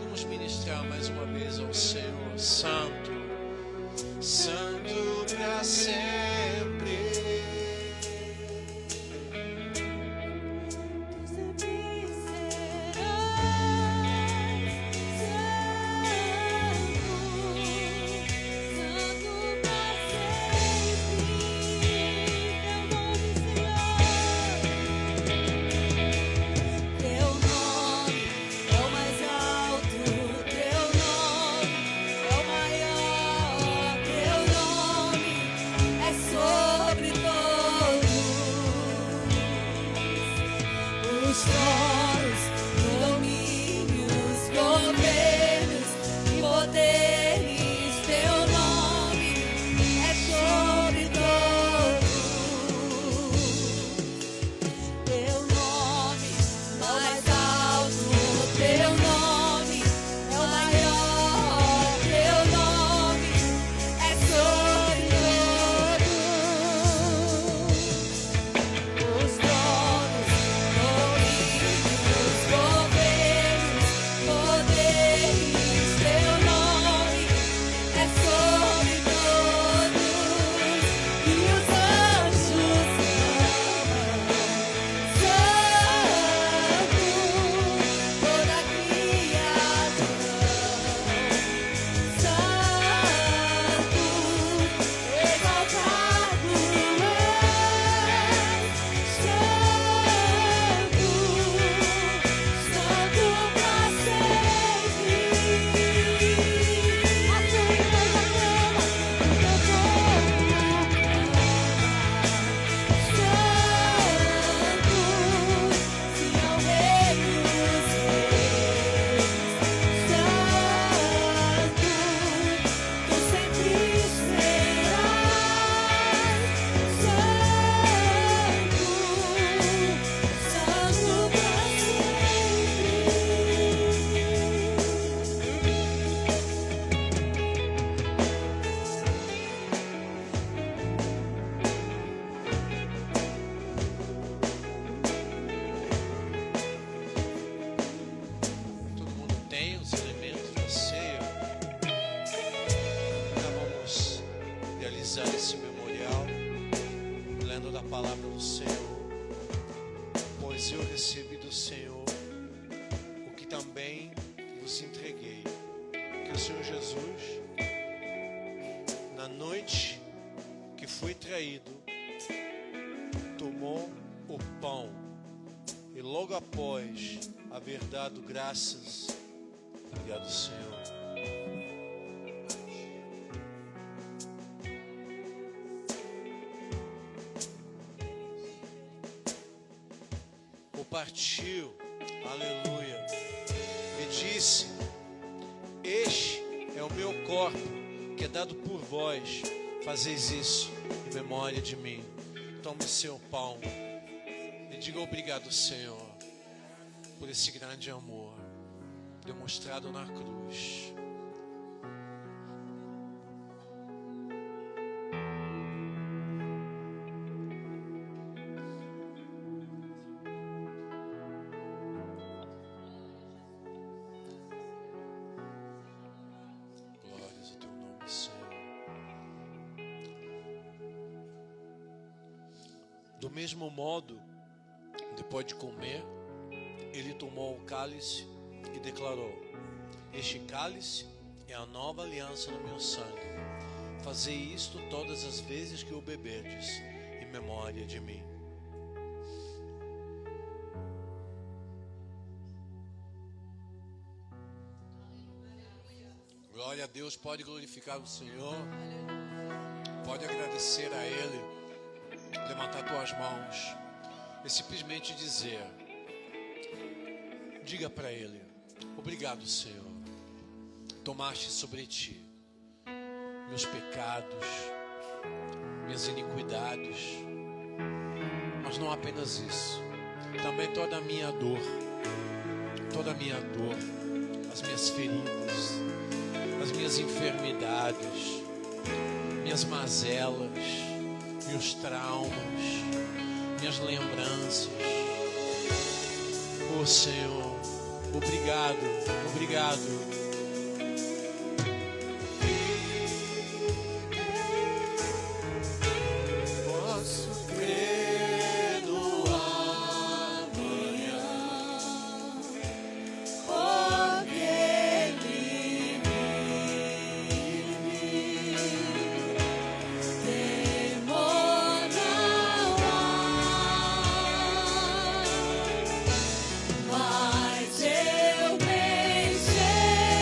[SPEAKER 4] Vamos ministrar mais uma vez ao Senhor. Santo, Santo para sempre. e logo após haver dado graças, obrigado, Senhor. Partiu, aleluia, e disse: este é o meu corpo que é dado por vós, fazeis isso em memória de mim. Tome seu pão e diga obrigado, Senhor, por esse grande amor demonstrado na cruz. Do mesmo modo, depois de comer, ele tomou o cálice e declarou: este cálice é a nova aliança no meu sangue. Fazei isto todas as vezes que o beberdes, em memória de mim. Glória a Deus, pode glorificar o Senhor, pode agradecer a Ele. Levantar tuas mãos e simplesmente dizer, diga para Ele: obrigado, Senhor, tomaste sobre ti meus pecados, minhas iniquidades, mas não apenas isso, também toda a minha dor, as minhas feridas, as minhas enfermidades, minhas mazelas, meus traumas, minhas lembranças. Oh Senhor, obrigado, obrigado. Posso crer no amanhã, porque Ele vive.
[SPEAKER 3] Mas eu vencerei.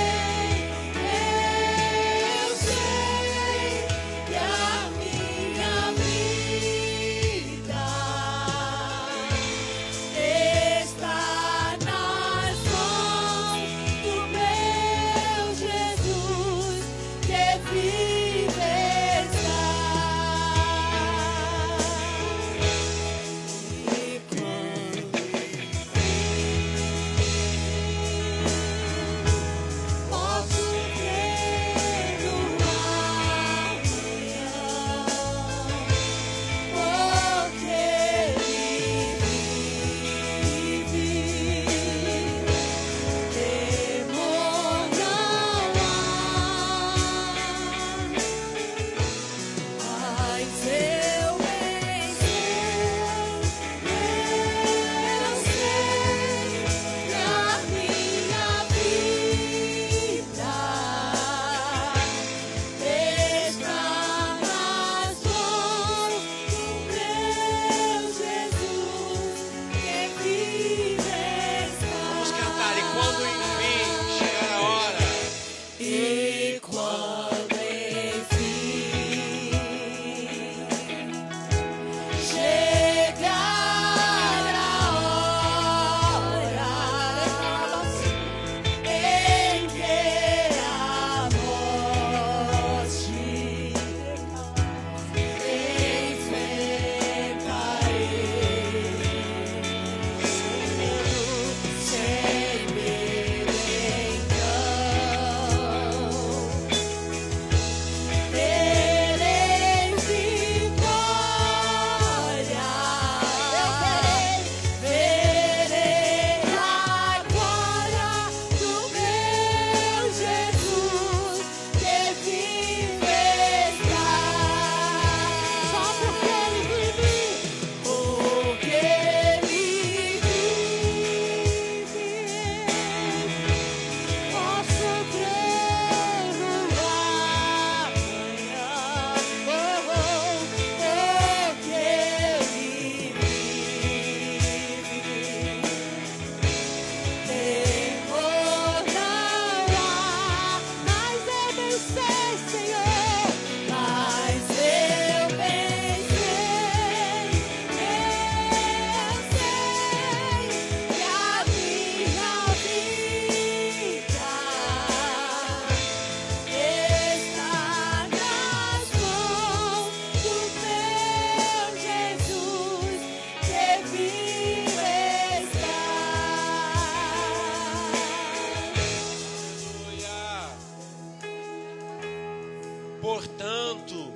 [SPEAKER 4] Portanto,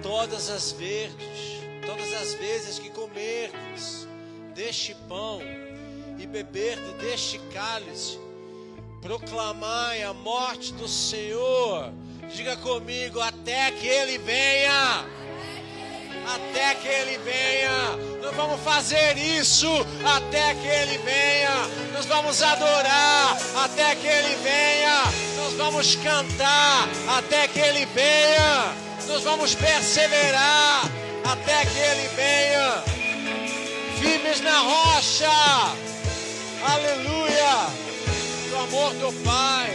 [SPEAKER 4] todas as vezes que comerdes deste pão e beberdes deste cálice, proclamai a morte do Senhor. Diga comigo, até que Ele venha. Até que Ele venha. Nós vamos fazer isso até que Ele venha. Nós vamos adorar até que Ele venha. Nós vamos cantar até que Ele venha. Nós vamos perseverar até que Ele venha. Firmes na rocha. Aleluia. Do amor do Pai,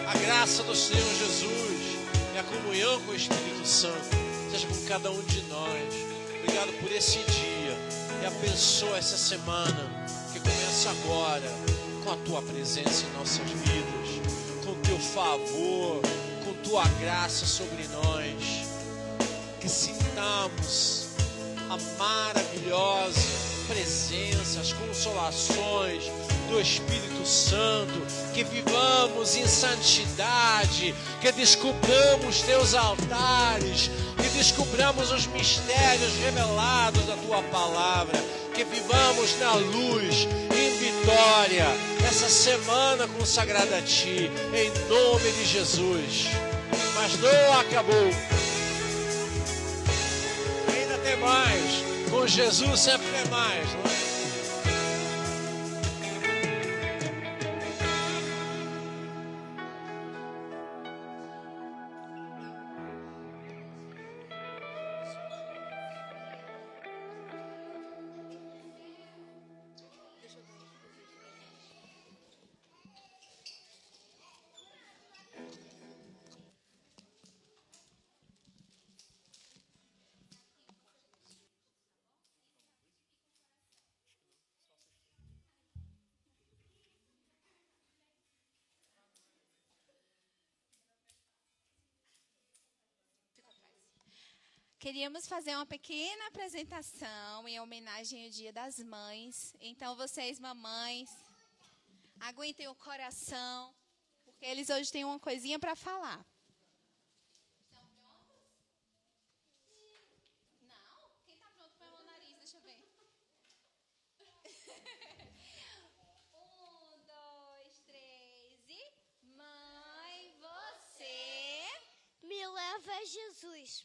[SPEAKER 4] a graça do Senhor Jesus e a comunhão com o Espírito Santo seja com cada um de nós. Obrigado por esse dia e abençoa essa semana que começa agora com a Tua presença em nossas vidas, com o Teu favor, com Tua graça sobre nós, que sintamos a maravilhosa presença, as consolações do Espírito Santo, que vivamos em santidade, que descubramos Teus altares, que descubramos os mistérios revelados da Tua palavra, que vivamos na luz, em vitória, essa semana consagrada a Ti, em nome de Jesus. Mas não acabou. Ainda tem mais. Com Jesus sempre tem mais, não é?
[SPEAKER 5] Queríamos fazer uma pequena apresentação em homenagem ao Dia das Mães. Então, vocês, mamães, aguentem o coração, porque eles hoje têm uma coisinha para falar. Estão prontos? Não? Quem está pronto para o meu nariz? Deixa eu ver. 1, 2, 3 e... Mãe, você...
[SPEAKER 3] Me leva a Jesus.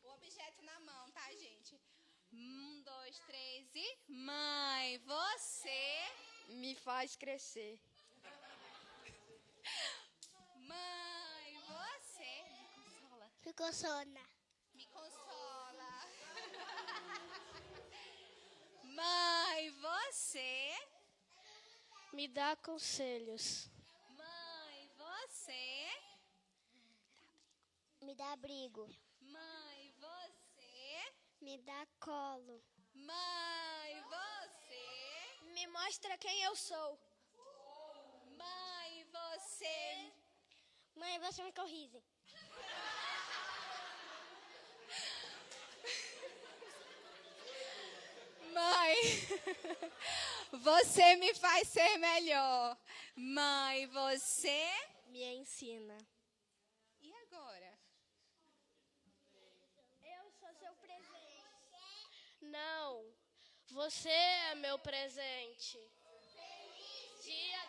[SPEAKER 5] Objeto na mão, tá, gente? 1, 2, 3 e... Mãe, você...
[SPEAKER 3] Me faz crescer.
[SPEAKER 5] Mãe, você... Me consola.
[SPEAKER 3] Me consola.
[SPEAKER 5] Me consola. Mãe, você...
[SPEAKER 3] Me dá conselhos.
[SPEAKER 5] Mãe, você...
[SPEAKER 3] Me dá abrigo.
[SPEAKER 5] Mãe, você...
[SPEAKER 3] Me dá colo.
[SPEAKER 5] Mãe, você...
[SPEAKER 3] Me mostra quem eu sou.
[SPEAKER 5] Mãe, você...
[SPEAKER 3] Mãe, você me corrige.
[SPEAKER 5] Mãe, você me faz ser melhor. Mãe, você...
[SPEAKER 3] Me ensina.
[SPEAKER 5] E agora?
[SPEAKER 3] Eu sou seu presente. Não, você é meu presente. Feliz Dia